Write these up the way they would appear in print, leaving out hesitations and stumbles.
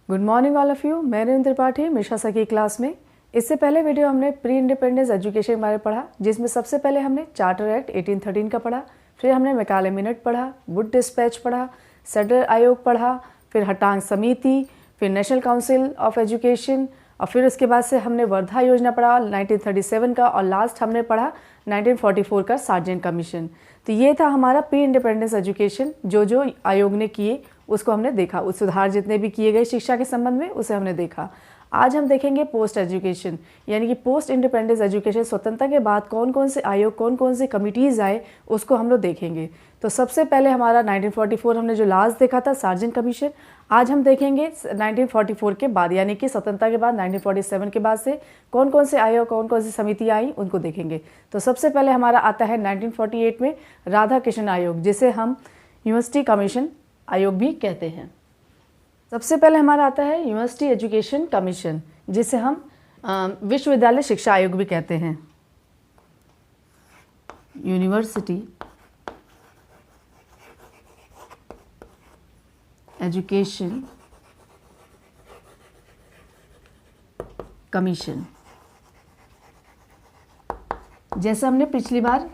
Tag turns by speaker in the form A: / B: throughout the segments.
A: Good morning all of you. मैं रेणु त्रिपाठी मिश्रा सखी class में। इससे पहले वीडियो हमने प्री इंडिपेंडेंस एजुकेशन के बारे में पढ़ा, जिसमें सबसे पहले हमने चार्टर एक्ट 1813 का पढ़ा, फिर हमने मैकाले मिनट पढ़ा, वुड डिस्पैच पढ़ा, सडर आयोग पढ़ा, फिर हटांग समिति, फिर नेशनल काउंसिल ऑफ एजुकेशन, और फिर उसके बाद से हमने वर्धा योजना पढ़ा 1937 का, और लास्ट हमने पढ़ा 1944 का सार्जेंट कमीशन। तो ये था हमारा प्री इंडिपेंडेंस एजुकेशन। जो आयोग ने किए उसको हमने देखा, उस सुधार जितने भी किए गए शिक्षा के संबंध में उसे हमने देखा। आज हम देखेंगे पोस्ट एजुकेशन, यानी कि पोस्ट इंडिपेंडेंस एजुकेशन, स्वतंत्रता के बाद कौन कौन से आयोग, कौन कौन से कमिटीज़ आए, उसको हम लोग देखेंगे। तो सबसे पहले हमारा 1944 हमने जो लास्ट देखा था, सार्जेंट कमीशन। आज हम देखेंगे 1944 के बाद, यानी कि स्वतंत्रता के बाद 1947 के बाद से कौन कौन से आयोग, कौन कौन सी समितियाँ आई, उनको देखेंगे। तो सबसे पहले हमारा आता है 1948 में राधा कृष्ण आयोग, जिसे हम यूनिवर्सिटी कमीशन आयोग भी कहते हैं। सबसे पहले हमारा आता है यूनिवर्सिटी एजुकेशन कमीशन, जिसे हम विश्वविद्यालय शिक्षा आयोग भी कहते हैं। University education commission. जैसा हमने पिछली बार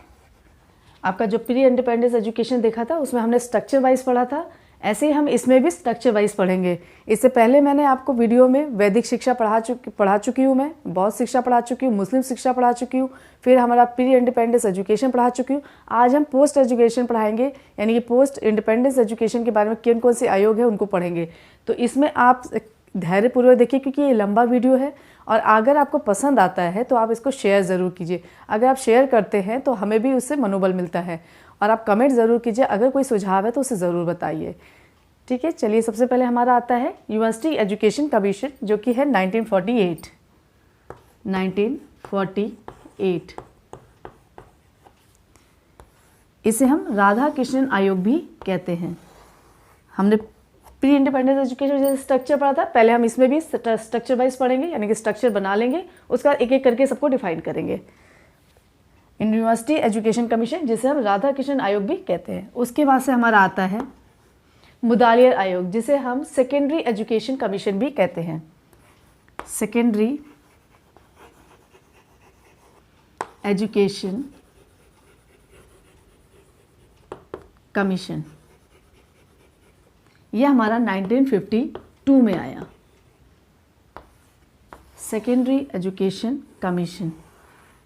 A: आपका जो प्री इंडिपेंडेंस एजुकेशन देखा था उसमें हमने स्ट्रक्चर वाइज पढ़ा था, ऐसे ही हम इसमें भी स्ट्रक्चर वाइज पढ़ेंगे। इससे पहले मैंने आपको वीडियो में वैदिक शिक्षा पढ़ा चुकी हूँ, मैं बौद्ध शिक्षा पढ़ा चुकी हूँ, मुस्लिम शिक्षा पढ़ा चुकी हूँ, फिर हमारा प्री इंडिपेंडेंस एजुकेशन पढ़ा चुकी हूँ। आज हम पोस्ट एजुकेशन पढ़ाएंगे, यानी कि पोस्ट इंडिपेंडेंस एजुकेशन के बारे में कौन कौन से आयोग है उनको पढ़ेंगे। तो इसमें आप धैर्यपूर्वक देखिए, क्योंकि ये लंबा वीडियो है, और अगर आपको पसंद आता है तो आप इसको शेयर ज़रूर कीजिए। अगर आप शेयर करते हैं तो हमें भी उससे मनोबल मिलता है, और आप कमेंट ज़रूर कीजिए। अगर कोई सुझाव है तो उसे ज़रूर बताइए। ठीक है, चलिए सबसे पहले हमारा आता है यूनिवर्सिटी एजुकेशन कमीशन, जो कि है 1948। इसे हम राधा कृष्णन आयोग भी कहते हैं। हमने प्री इंडिपेंडेंस एजुकेशन जैसे स्ट्रक्चर पढ़ा था, पहले हम इसमें भी स्ट्रक्चर वाइज पढ़ेंगे, यानी कि स्ट्रक्चर बना लेंगे, उसका एक एक करके सबको डिफाइन करेंगे। यूनिवर्सिटी एजुकेशन कमीशन, जिसे हम राधा कृष्णन आयोग भी कहते हैं। उसके बाद से हमारा आता है मुदालियर आयोग, जिसे हम सेकेंडरी एजुकेशन कमीशन भी कहते हैं। सेकेंडरी एजुकेशन कमीशन, यह हमारा 1952 में आया। सेकेंडरी एजुकेशन कमीशन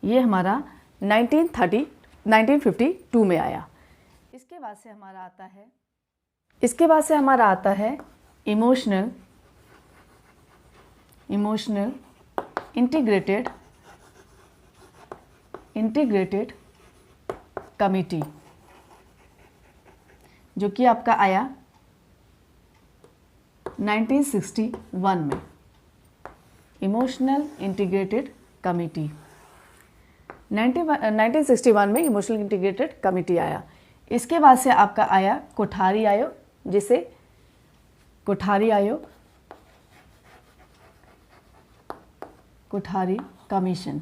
A: ये हमारा 1952 में आया। इसके बाद से हमारा आता है इमोशनल इंटीग्रेटेड कमिटी, जो कि आपका आया 1961 में। इमोशनल इंटीग्रेटेड कमिटी 1961 में इमोशनल इंटीग्रेटेड कमिटी आया। इसके बाद से आपका आया कोठारी आयोग, जिसे कोठारी कमीशन,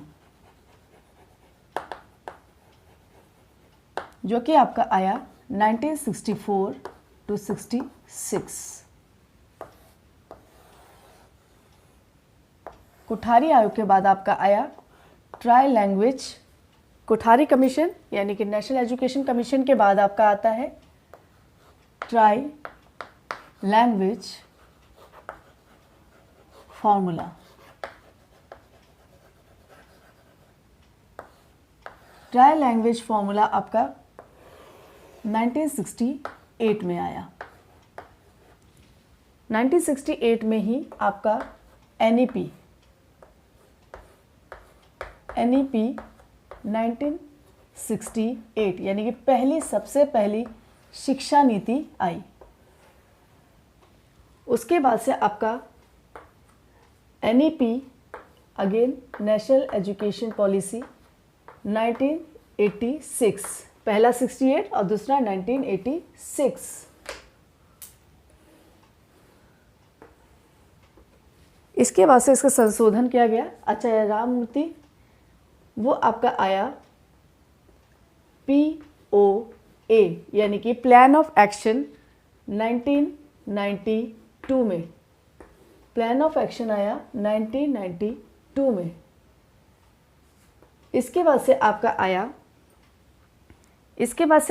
A: जो कि आपका आया 1964 to 66। कोठारी आयोग के बाद आपका आया ट्राई लैंग्वेज कोठारी कमीशन, यानी कि नेशनल एजुकेशन कमीशन के बाद आपका आता है try language formula. Try language formula आपका 1968 में आया। 1968 में ही आपका NEP 1968, यानी कि सबसे पहली शिक्षा नीति आई। उसके बाद से आपका NEP again national education policy 1986, पहला 68 और दूसरा 1986। इसके बाद से इसका संशोधन किया गया। आचार्य राममूर्ति वो आपका आया POA यानी कि प्लान ऑफ एक्शन 1992 में। प्लान ऑफ एक्शन आया 1992 में। इसके बाद से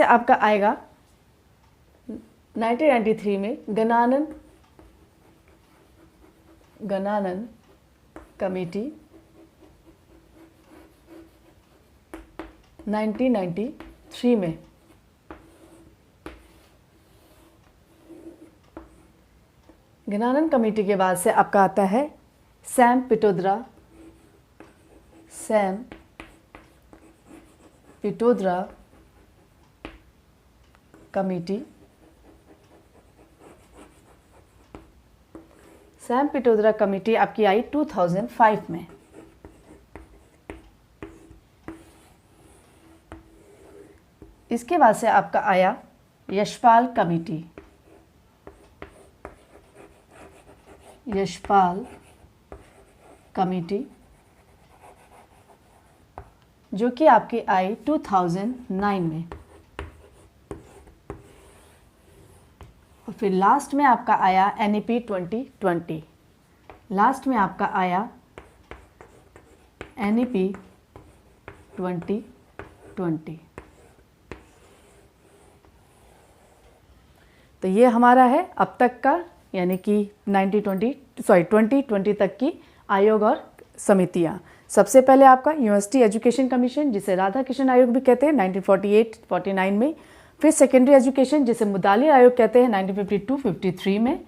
A: आपका आएगा 1993 में गणानन कमेटी। 1993 में गणानन कमेटी के बाद से आपका आता है सैम पिटोद्रा कमेटी। सैम पिटोद्रा कमेटी आपकी आई 2005 में। इसके बाद से आपका आया यशपाल कमेटी जो कि आपकी आई 2009 में। और फिर लास्ट में आपका आया NEP 2020। लास्ट में आपका आया NEP 2020। तो ये हमारा है अब तक का, यानी कि 2020 तक की आयोग और समितियाँ। सबसे पहले आपका यूनिवर्सिटी एजुकेशन कमीशन, जिसे राधा कृष्ण आयोग भी कहते हैं, 1948-49 में। फिर सेकेंडरी एजुकेशन, जिसे मुदालिर आयोग कहते हैं, 1952-53 में।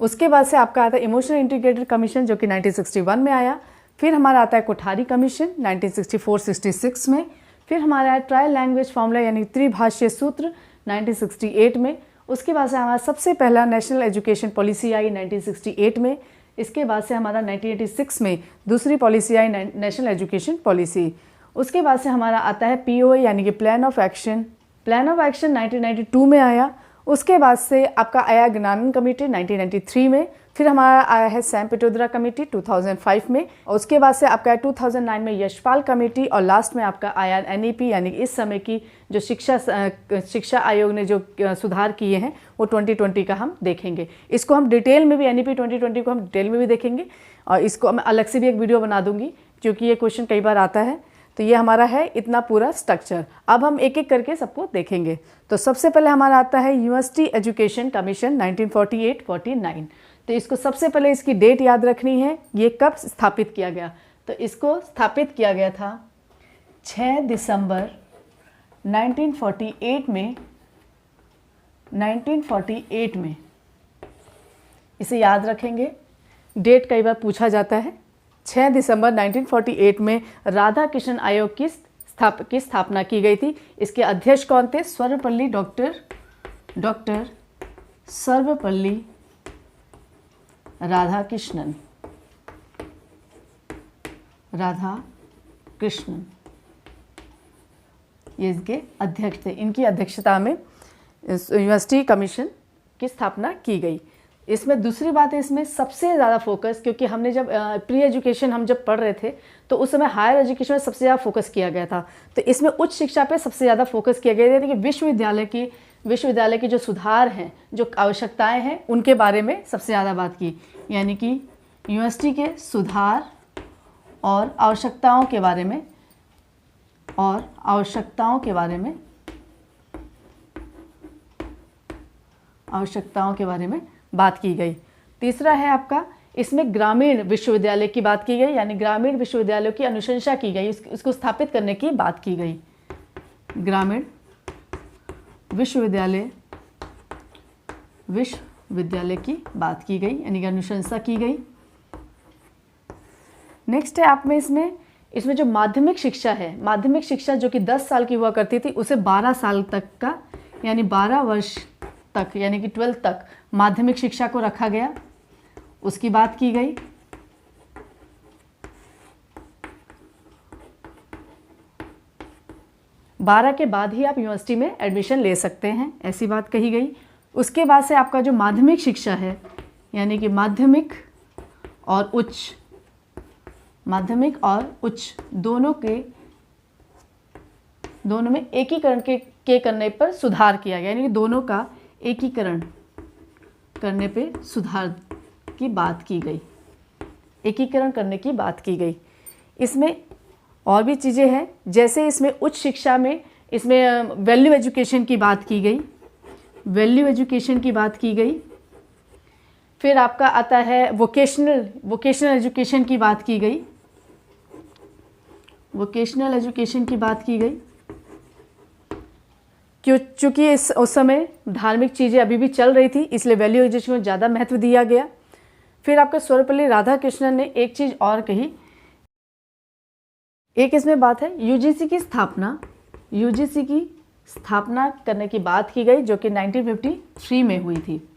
A: उसके बाद से आपका आता है इमोशनल इंटीग्रेटेड कमीशन, जो कि 1961 में आया। फिर हमारा आता है कोठारी कमीशन 1964-66 में। फिर हमारा है ट्राई लैंग्वेज फॉर्मूला, यानी त्रिभाषीय सूत्र, 1968 में। उसके बाद से हमारा सबसे पहला नेशनल एजुकेशन पॉलिसी आई 1968 में। इसके बाद से हमारा 1986 में दूसरी पॉलिसी आई, नेशनल एजुकेशन पॉलिसी। उसके बाद से हमारा आता है POA, यानी कि प्लान ऑफ एक्शन 1992 में आया। उसके बाद से आपका आया गणानन कमेटी 1993 में। फिर हमारा आया है सैम पिटोद्रा कमेटी 2005 में। और उसके बाद से आपका 2009 में यशपाल कमेटी। और लास्ट में आपका आया NEP, यानी कि इस समय की जो शिक्षा आयोग ने जो सुधार किए हैं वो 2020 का हम देखेंगे। इसको हम डिटेल में भी NEP 2020 को हम डिटेल में भी देखेंगे, और इसको मैं अलग से भी एक वीडियो बना दूंगी, क्योंकि ये क्वेश्चन कई बार आता है। तो ये हमारा है इतना पूरा स्ट्रक्चर। अब हम एक एक करके सबको देखेंगे। तो सबसे पहले हमारा आता है यूनिवर्सिटी एजुकेशन कमीशन 1948-49। तो इसको सबसे पहले इसकी डेट याद रखनी है, ये कब स्थापित किया गया। तो इसको स्थापित किया गया था 6 दिसंबर 1948 में। 1948 में इसे याद रखेंगे, डेट कई बार पूछा जाता है। 6 दिसंबर 1948 में राधा कृष्ण आयोग की स्थापना की गई थी। इसके अध्यक्ष कौन थे? सर्वपल्ली डॉक्टर सर्वपल्ली राधाकृष्णन। ये इसके अध्यक्ष थे। इनकी अध्यक्षता में यूनिवर्सिटी कमीशन की स्थापना की गई। इसमें दूसरी बात है, इसमें सबसे ज़्यादा फोकस, क्योंकि हमने जब प्री एजुकेशन हम जब पढ़ रहे थे तो उस समय हायर एजुकेशन में सबसे ज़्यादा फोकस किया गया था। तो इसमें उच्च शिक्षा पे सबसे ज़्यादा फोकस किया गया था कि विश्वविद्यालय की जो सुधार हैं, जो आवश्यकताएं हैं, उनके बारे में सबसे ज़्यादा बात की। यानी कि यूनिवर्सिटी के सुधार और आवश्यकताओं के बारे में बात की गई। तीसरा है आपका, इसमें ग्रामीण विश्वविद्यालय की बात की गई, यानी ग्रामीण विश्वविद्यालयों की अनुशंसा की गई, इसको स्थापित करने की बात की गई। ग्रामीण विश्वविद्यालय की बात की गई, यानी कि अनुशंसा की गई। नेक्स्ट है आप में इसमें जो माध्यमिक शिक्षा है, माध्यमिक शिक्षा जो कि 10 साल की हुआ करती थी, उसे 12 साल तक का, यानी 12 वर्ष तक, यानी कि 12 तक माध्यमिक शिक्षा को रखा गया, उसकी बात की गई। बारह के बाद ही आप यूनिवर्सिटी में एडमिशन ले सकते हैं, ऐसी बात कही गई। उसके बाद से आपका जो माध्यमिक शिक्षा है, यानी कि माध्यमिक और उच्च दोनों में एकीकरण के करने पर सुधार किया गया, यानी कि दोनों का एकीकरण करने पे सुधार की बात की गई, एकीकरण करने की बात की गई। इसमें और भी चीज़ें हैं, जैसे इसमें उच्च शिक्षा में इसमें वैल्यू एजुकेशन की बात की गई, वैल्यू एजुकेशन की बात की गई। फिर आपका आता है वोकेशनल एजुकेशन की बात की गई, वोकेशनल एजुकेशन की बात की गई। क्योंकि उस समय धार्मिक चीज़ें अभी भी चल रही थी, इसलिए वैल्यू एजुकेशन को ज़्यादा महत्व दिया गया। फिर आपका सर्वपल्ली राधाकृष्णन ने एक चीज़ और कही, एक इसमें बात है यूजीसी की स्थापना, यूजीसी की स्थापना करने की बात की गई, जो कि 1953 में हुई थी।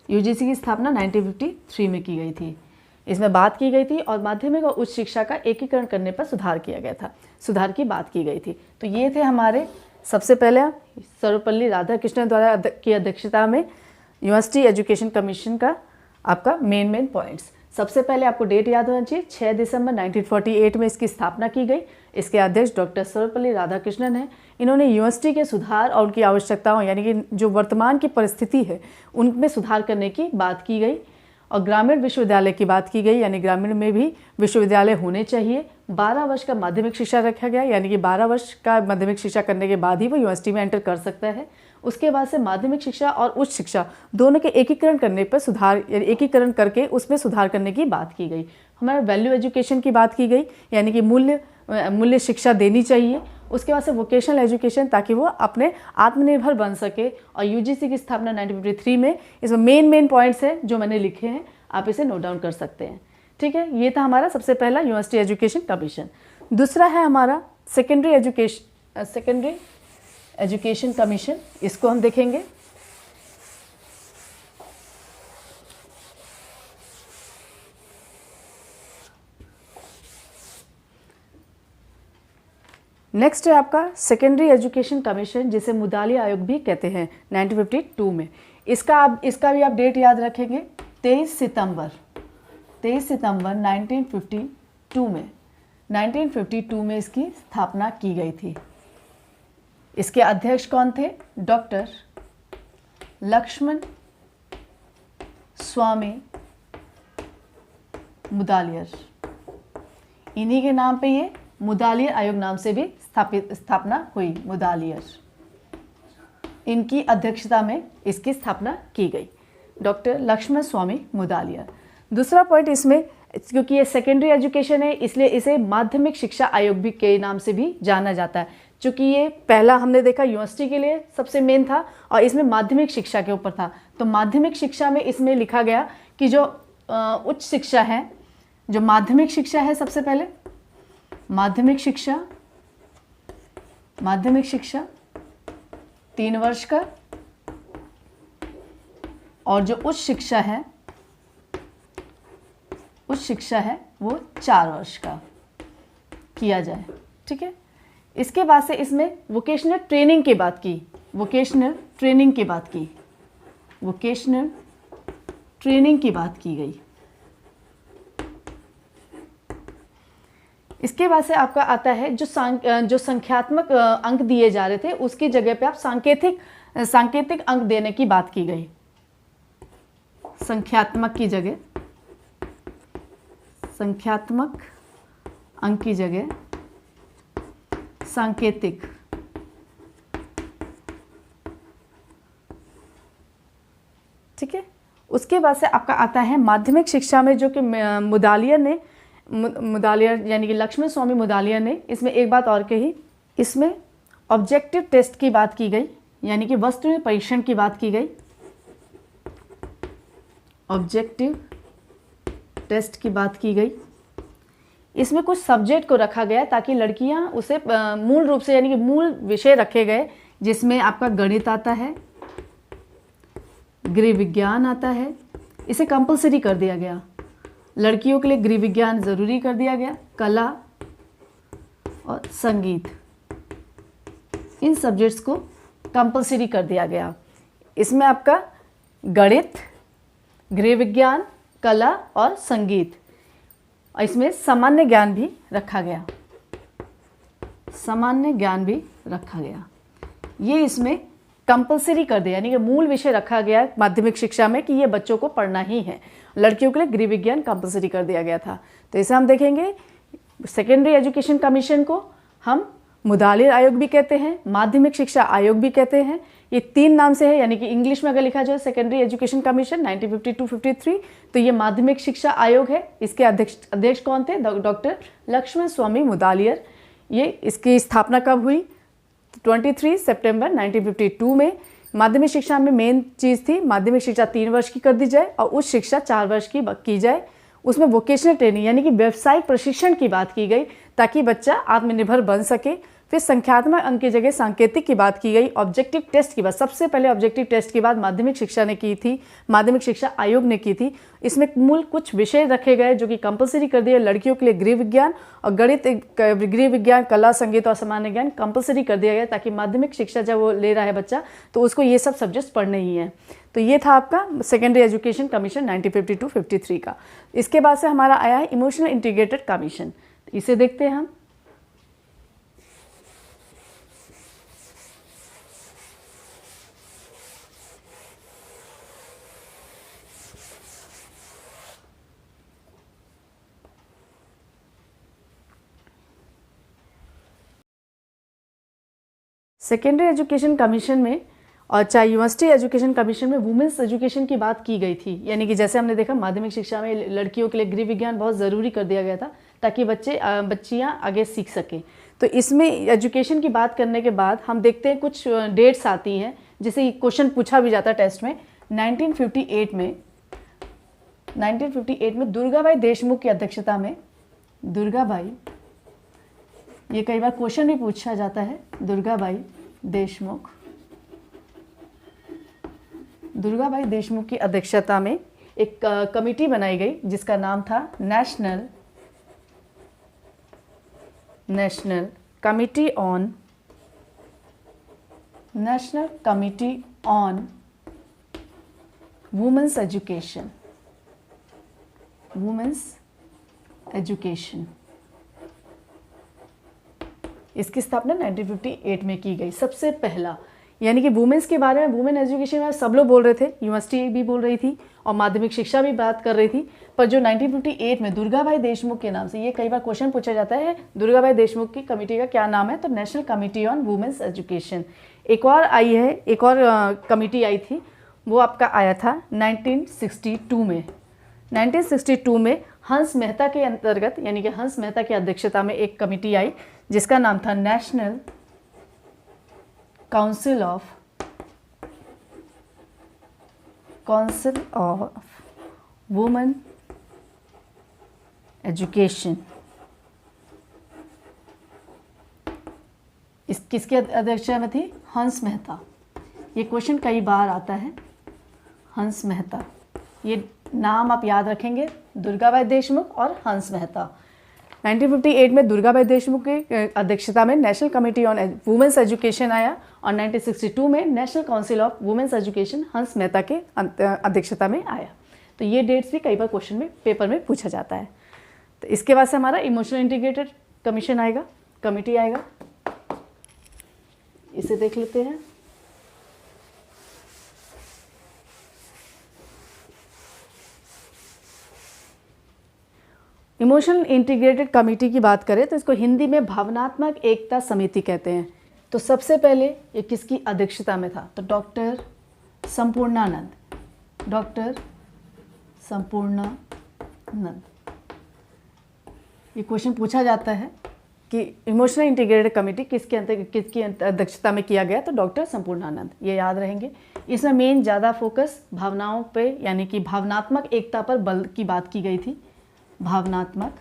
A: यूजीसी की स्थापना 1953 में की गई थी, इसमें बात की गई थी और माध्यमिक और उच्च शिक्षा का एकीकरण करने पर सुधार किया गया था, सुधार की बात की गई थी। तो ये थे हमारे सबसे पहले सर्वपल्ली राधाकृष्णन द्वारा की अध्यक्षता में यूनिवर्सिटी एजुकेशन कमीशन का आपका मेन पॉइंट्स। सबसे पहले आपको डेट याद होना चाहिए, 6 दिसंबर 1948 में इसकी स्थापना की गई। इसके अध्यक्ष डॉक्टर सर्वपल्ली राधाकृष्णन हैं। इन्होंने यूनिवर्सिटी के सुधार और उनकी आवश्यकताओं यानी कि जो वर्तमान की परिस्थिति है उनमें सुधार करने की बात की गई और ग्रामीण विश्वविद्यालय की बात की गई, यानी ग्रामीण में भी विश्वविद्यालय होने चाहिए। 12 वर्ष का माध्यमिक शिक्षा रखा गया, यानी कि 12 वर्ष का माध्यमिक शिक्षा करने के बाद ही वो यूनिवर्सिटी में एंटर कर सकता है। उसके बाद से माध्यमिक शिक्षा और उच्च शिक्षा दोनों के एकीकरण करने पर सुधार, यानी एकीकरण करके उसमें सुधार करने की बात की गई। हमारा वैल्यू एजुकेशन की बात की गई, यानी कि मूल्य शिक्षा देनी चाहिए। उसके बाद से वोकेशनल एजुकेशन, ताकि वो अपने आत्मनिर्भर बन सके। और यूजीसी की स्थापना 1953 में। इसमें मेन पॉइंट्स हैं जो मैंने लिखे हैं, आप इसे नोट डाउन कर सकते हैं। ठीक है, ये था हमारा सबसे पहला यूनिवर्सिटी एजुकेशन कमीशन। दूसरा है हमारा सेकेंडरी एजुकेशन कमीशन, इसको हम देखेंगे। नेक्स्ट है आपका सेकेंडरी एजुकेशन कमीशन, जिसे मुदालिया आयोग भी कहते हैं, 1952 में। इसका भी आप डेट याद रखेंगे, 23 सितंबर 1952 में 1952 में इसकी स्थापना की गई थी। इसके अध्यक्ष कौन थे? डॉक्टर लक्ष्मण स्वामी मुदालियर। इन्हीं के नाम पे ये मुदालियर आयोग नाम से भी स्थापना हुई, मुदालियर। इनकी अध्यक्षता में इसकी स्थापना की गई, डॉक्टर लक्ष्मण स्वामी मुदालियर। दूसरा पॉइंट इसमें, क्योंकि ये सेकेंडरी एजुकेशन है इसलिए इसे माध्यमिक शिक्षा आयोग भी के नाम से भी जाना जाता है। चूँकि ये पहला हमने देखा यूनिवर्सिटी के लिए सबसे मेन था और इसमें माध्यमिक शिक्षा के ऊपर था, तो माध्यमिक शिक्षा में इसमें लिखा गया कि जो उच्च शिक्षा है, जो माध्यमिक शिक्षा है, सबसे पहले माध्यमिक शिक्षा 3 वर्ष का, और जो उच्च शिक्षा है वो 4 वर्ष का किया जाए। ठीक है, इसके बाद से इसमें वोकेशनल ट्रेनिंग की बात की गई। इसके बाद से आपका आता है जो संख्यात्मक अंक दिए जा रहे थे उसकी जगह पे आप सांकेतिक अंक देने की बात की गई। संख्यात्मक अंक की जगह सांकेतिक। ठीक है, उसके बाद से आपका आता है माध्यमिक शिक्षा में, जो कि मुदालियर यानी कि लक्ष्मण स्वामी मुदालियर ने इसमें एक बात और कही, इसमें ऑब्जेक्टिव टेस्ट की बात की गई, यानी कि वस्तुनिष्ठ परीक्षण की बात की गई। ऑब्जेक्टिव टेस्ट की बात की गई। इसमें कुछ सब्जेक्ट को रखा गया ताकि लड़कियां उसे मूल रूप से, यानी कि मूल विषय रखे गए, जिसमें आपका गणित आता है, गृह विज्ञान आता है। इसे कंपलसरी कर दिया गया, लड़कियों के लिए गृह विज्ञान ज़रूरी कर दिया गया। कला और संगीत, इन सब्जेक्ट्स को कंपलसरी कर दिया गया। इसमें आपका गणित, गृह विज्ञान, कला और संगीत, और इसमें सामान्य ज्ञान भी रखा गया। ये इसमें कंपलसरी कर दिया, यानी कि मूल विषय रखा गया माध्यमिक शिक्षा में कि ये बच्चों को पढ़ना ही है। लड़कियों के लिए गृह विज्ञान कंपलसरी कर दिया गया था। तो इसे हम देखेंगे। सेकेंडरी एजुकेशन कमीशन को हम मुदालिर आयोग भी कहते हैं, माध्यमिक शिक्षा आयोग भी कहते हैं। ये 3 नाम से है, यानी कि इंग्लिश में अगर लिखा जाए सेकेंडरी एजुकेशन कमीशन 1952-53, तो ये माध्यमिक शिक्षा आयोग है। इसके अध्यक्ष कौन थे? डॉक्टर लक्ष्मण स्वामी मुदालियर। ये इसकी स्थापना कब हुई? 23 सितंबर 1952 में। माध्यमिक शिक्षा में मेन चीज़ थी माध्यमिक शिक्षा 3 वर्ष की कर दी जाए और उच्च शिक्षा 4 वर्ष की जाए। उसमें वोकेशनल ट्रेनिंग यानी कि व्यावसायिक प्रशिक्षण की बात की गई ताकि बच्चा आत्मनिर्भर बन सके। फिर संख्यात्मक अंक की जगह सांकेतिक की बात की गई। ऑब्जेक्टिव टेस्ट की बात सबसे पहले ऑब्जेक्टिव टेस्ट की बात माध्यमिक शिक्षा ने की थी, माध्यमिक शिक्षा आयोग ने की थी। इसमें मूल कुछ विषय रखे गए जो कि कंपलसरी कर दिए। लड़कियों के लिए गृह विज्ञान और गणित, गृह विज्ञान, कला, संगीत और सामान्य ज्ञान कंपलसरी कर दिया गया ताकि माध्यमिक शिक्षा जब वो ले रहा है बच्चा तो उसको ये सब सब्जेक्ट्स पढ़ने ही हैं। तो ये था आपका सेकेंडरी एजुकेशन कमीशन 1952-53 का। इसके बाद से हमारा आया है इमोशनल इंटीग्रेटेड कमीशन। इसे देखते हैं हम। सेकेंडरी एजुकेशन कमीशन में और चाहे यूनिवर्सिटी एजुकेशन कमीशन में वुमेन्स एजुकेशन की बात की गई थी, यानी कि जैसे हमने देखा माध्यमिक शिक्षा में लड़कियों के लिए गृह विज्ञान बहुत ज़रूरी कर दिया गया था ताकि बच्चियां आगे सीख सकें। तो इसमें एजुकेशन की बात करने के बाद हम देखते हैं कुछ डेट्स आती हैं जिसे क्वेश्चन पूछा भी जाता है टेस्ट में। 1958 में दुर्गाबाई देशमुख की अध्यक्षता में, दुर्गाबाई, ये कई बार क्वेश्चन भी पूछा जाता है, दुर्गाबाई देशमुख की अध्यक्षता में एक कमेटी बनाई गई जिसका नाम था National Committee on Women's Education. इसकी स्थापना 1958 में की गई। सबसे पहला, यानी कि वुमेन्स के बारे में, वुमेन एजुकेशन में सब लोग बोल रहे थे, यूनिवर्सिटी भी बोल रही थी और माध्यमिक शिक्षा भी बात कर रही थी, पर जो 1958 में दुर्गाबाई देशमुख के नाम से, ये कई बार क्वेश्चन पूछा जाता है, दुर्गाबाई देशमुख की कमेटी का क्या नाम है? तो National Committee on Women's Education. एक और आई है, एक और कमेटी आई थी, वो आपका आया था 1962 में। 1962 में हंस मेहता के अंतर्गत, यानी कि हंस मेहता की अध्यक्षता में एक कमेटी आई जिसका नाम था national Council of women education. इस किसके अध्यक्षता में थी? हंस मेहता। ये क्वेश्चन कई बार आता है, हंस मेहता, ये नाम आप याद रखेंगे, दुर्गाबाई देशमुख और हंस मेहता। 1958 में दुर्गाबाई देशमुख की अध्यक्षता में National Committee on Women's Education आया और 1962 में National Council of Women's Education Hansa Mehta के अध्यक्षता में आया। तो ये डेट्स भी कई बार क्वेश्चन में, पेपर में पूछा जाता है। तो इसके बाद से हमारा इमोशनल इंटीग्रेटेड कमीशन आएगा, कमेटी आएगा, इसे देख लेते हैं। इमोशनल इंटीग्रेटेड कमेटी की बात करें तो इसको हिंदी में भावनात्मक एकता समिति कहते हैं। तो सबसे पहले ये किसकी अध्यक्षता में था? तो डॉक्टर संपूर्णानंद। ये क्वेश्चन पूछा जाता है कि इमोशनल इंटीग्रेटेड कमेटी किसकी अध्यक्षता में किया गया? तो डॉक्टर संपूर्णानंद, ये याद रहेंगे। इसमें मेन ज़्यादा फोकस भावनाओं पे, यानी कि भावनात्मक एकता पर बल की बात की गई थी। भावनात्मक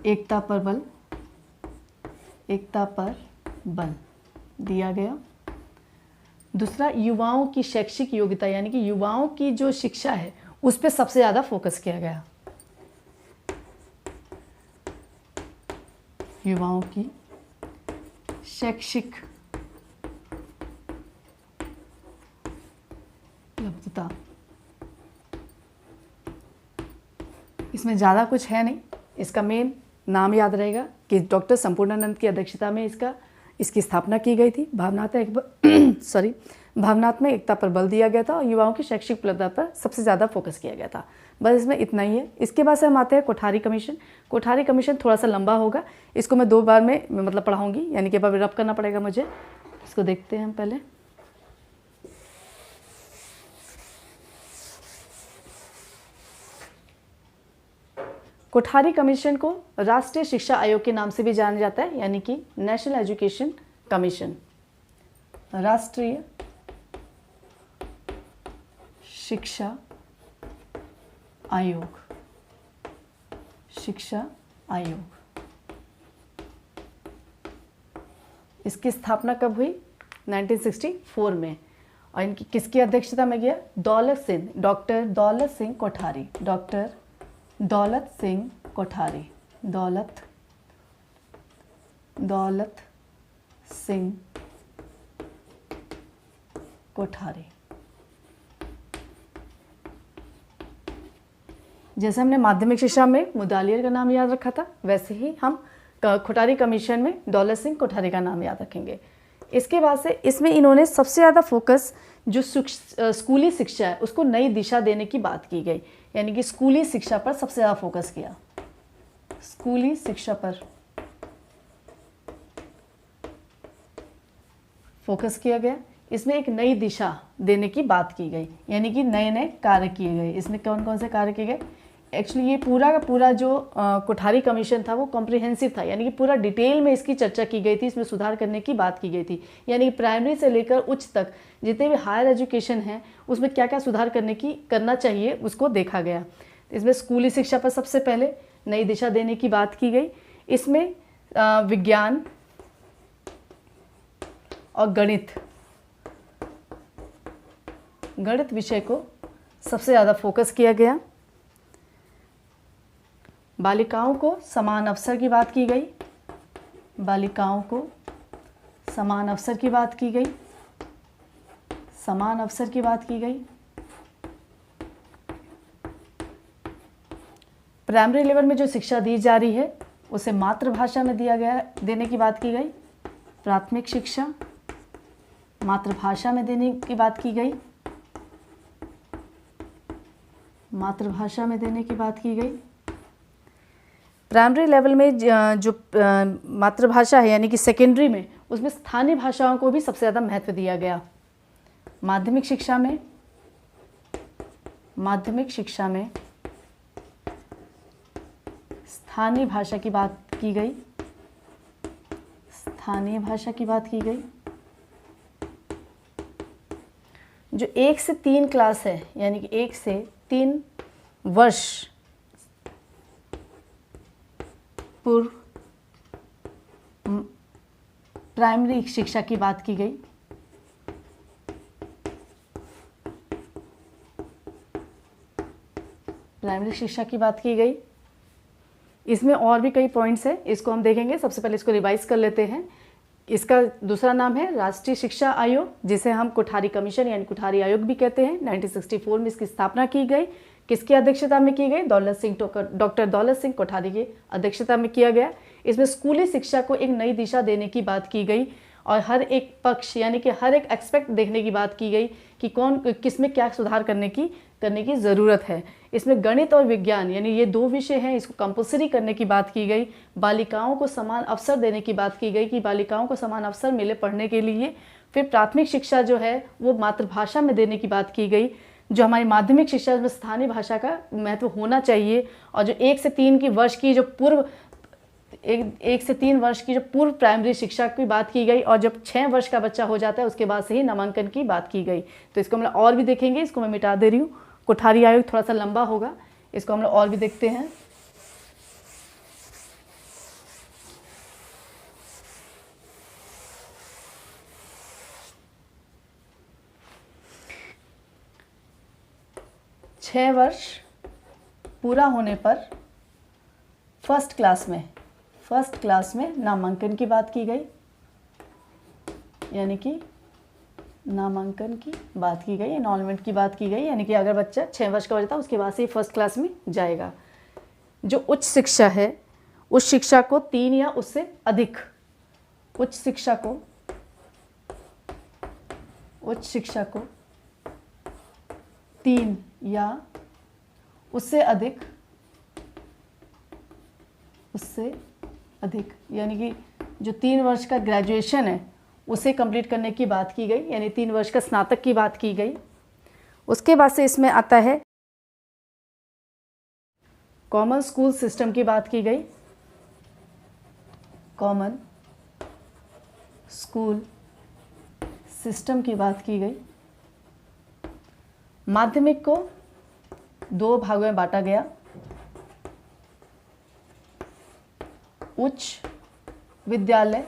A: एकता पर बल दिया गया। दूसरा, युवाओं की शैक्षिक योग्यता, यानी कि युवाओं की जो शिक्षा है उस पर सबसे ज़्यादा फोकस किया गया। युवाओं की शैक्षिक योग्यता, इसमें ज़्यादा कुछ है नहीं, इसका मेन नाम याद रहेगा कि डॉक्टर संपूर्णानंद की अध्यक्षता में इसकी स्थापना की गई थी। भावनात्मक एकता पर बल दिया गया था और युवाओं की शैक्षिक उपलब्धता पर सबसे ज़्यादा फोकस किया गया था। बस इसमें इतना ही है। इसके बाद से हम आते हैं कोठारी कमीशन। कोठारी कमीशन थोड़ा सा लंबा होगा, इसको मैं 2 बार में मतलब पढ़ाऊँगी, यानी कि रब करना पड़ेगा मुझे। इसको देखते हैं हम पहले। कोठारी कमीशन को राष्ट्रीय शिक्षा आयोग के नाम से भी जाना जाता है, यानी कि नेशनल एजुकेशन कमीशन। राष्ट्रीय शिक्षा आयोग, शिक्षा आयोग। इसकी स्थापना कब हुई? 1964 में। और इनकी किसकी अध्यक्षता में गया? Daulat Singh, doctor Daulat Singh Kothari, doctor Daulat Singh Kothari, Daulat Singh Kothari. जैसे हमने माध्यमिक शिक्षा में मुदालियर का नाम याद रखा था, वैसे ही हम कोठारी कमीशन में दौलत सिंह कोठारी का नाम याद रखेंगे। इसके बाद से इसमें इन्होंने सबसे ज़्यादा फोकस जो स्कूली शिक्षा है उसको नई दिशा देने की बात की गई, यानी कि स्कूली शिक्षा पर सबसे ज़्यादा फोकस किया। स्कूली शिक्षा पर फोकस किया गया। इसमें एक नई दिशा देने की बात की गई, यानी कि नए नए कार्य किए गए। इसमें कौन कौन से कार्य किए गए? एक्चुअली ये पूरा का पूरा जो कोठारी कमीशन था वो कॉम्प्रिहेंसिव था, यानी कि पूरा डिटेल में इसकी चर्चा की गई थी, इसमें सुधार करने की बात की गई थी। यानी कि प्राइमरी से लेकर उच्च तक जितने भी हायर एजुकेशन हैं उसमें क्या क्या सुधार करना चाहिए उसको देखा गया। इसमें स्कूली शिक्षा पर सबसे पहले नई दिशा देने की बात की गई। इसमें विज्ञान और गणित विषय को सबसे ज़्यादा फोकस किया गया। बालिकाओं को समान अवसर की बात की गई, बालिकाओं को समान अवसर की बात की गई, समान अवसर की बात की गई। प्राइमरी लेवल में जो शिक्षा दी जा रही है उसे मातृभाषा में देने की बात की गई। प्राथमिक शिक्षा मातृभाषा में देने की बात की गई, मातृभाषा में देने की बात की गई। प्राइमरी लेवल में जो मातृभाषा है यानी कि सेकेंडरी में, उसमें स्थानीय भाषाओं को भी सबसे ज़्यादा महत्व दिया गया। माध्यमिक शिक्षा में स्थानीय भाषा की बात की गई, स्थानीय भाषा की बात की गई। जो 1 से 3 क्लास है, यानी कि 1 से 3 वर्ष पूर्व प्राइमरी शिक्षा की बात की गई। प्राइमरी शिक्षा की बात की गई। इसमें और भी कई पॉइंट्स हैं, इसको हम देखेंगे। सबसे पहले इसको रिवाइज कर लेते हैं। इसका दूसरा नाम है राष्ट्रीय शिक्षा आयोग, जिसे हम कोठारी कमीशन यानी कोठारी आयोग भी कहते हैं। 1964 में इसकी स्थापना की गई। किसकी अध्यक्षता में की गई? डॉक्टर दौलत सिंह कोठारी की अध्यक्षता में किया गया। इसमें स्कूली शिक्षा को एक नई दिशा देने की बात की गई और हर एक पक्ष यानी कि हर एक एस्पेक्ट देखने की बात की गई कि कौन किसमें क्या सुधार करने की ज़रूरत है। इसमें गणित और विज्ञान यानी ये 2 विषय हैं, इसको कंपल्सरी करने की बात की गई। बालिकाओं को समान अवसर देने की बात की गई कि बालिकाओं को समान अवसर मिले पढ़ने के लिए। फिर प्राथमिक शिक्षा जो है वो मातृभाषा में देने की बात की गई। जो हमारी माध्यमिक शिक्षा में स्थानीय भाषा का महत्व होना चाहिए। और जो 1 से 3 वर्ष की जो पूर्व प्राइमरी शिक्षा की बात की गई और जब 6 वर्ष का बच्चा हो जाता है उसके बाद से ही नामांकन की बात की गई। तो इसको हम लोग और भी देखेंगे, इसको मैं मिटा दे रही हूँ। कोठारी आयोग थोड़ा सा लंबा होगा, इसको हम लोग और भी देखते हैं। छः वर्ष पूरा होने पर फर्स्ट क्लास में नामांकन की बात की गई, यानी कि नामांकन की बात की गई, एनरोलमेंट की बात की गई। यानी कि अगर बच्चा 6 वर्ष का हो जाता है उसके बाद से ही फर्स्ट क्लास में जाएगा। जो उच्च शिक्षा है उच्च शिक्षा को 3 या उससे अधिक, उच्च शिक्षा को 3 या उससे अधिक यानी कि जो 3 वर्ष का ग्रेजुएशन है उसे कंप्लीट करने की बात की गई, यानी 3 वर्ष का स्नातक की बात की गई। उसके बाद से इसमें आता है कॉमन स्कूल सिस्टम की बात की गई, कॉमन स्कूल सिस्टम की बात की गई। माध्यमिक को 2 भागों में बांटा गया, उच्च विद्यालय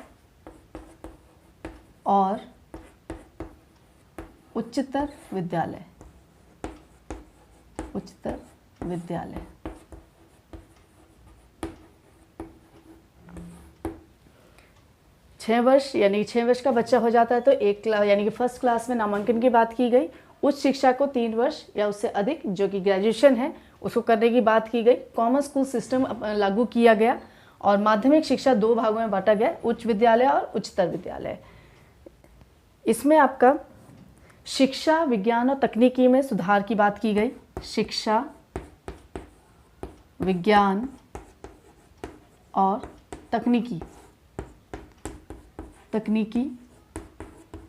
A: और उच्चतर विद्यालय। 6 वर्ष यानी 6 वर्ष का बच्चा हो जाता है तो एक क्लास यानी कि फर्स्ट क्लास में नामांकन की बात की गई। उच्च शिक्षा को 3 वर्ष या उससे अधिक जो कि ग्रेजुएशन है उसको करने की बात की गई। कॉमन स्कूल सिस्टम लागू किया गया और माध्यमिक शिक्षा 2 भागों में बांटा गया, उच्च विद्यालय और उच्चतर विद्यालय। इसमें आपका शिक्षा विज्ञान और तकनीकी में सुधार की बात की गई, शिक्षा विज्ञान और तकनीकी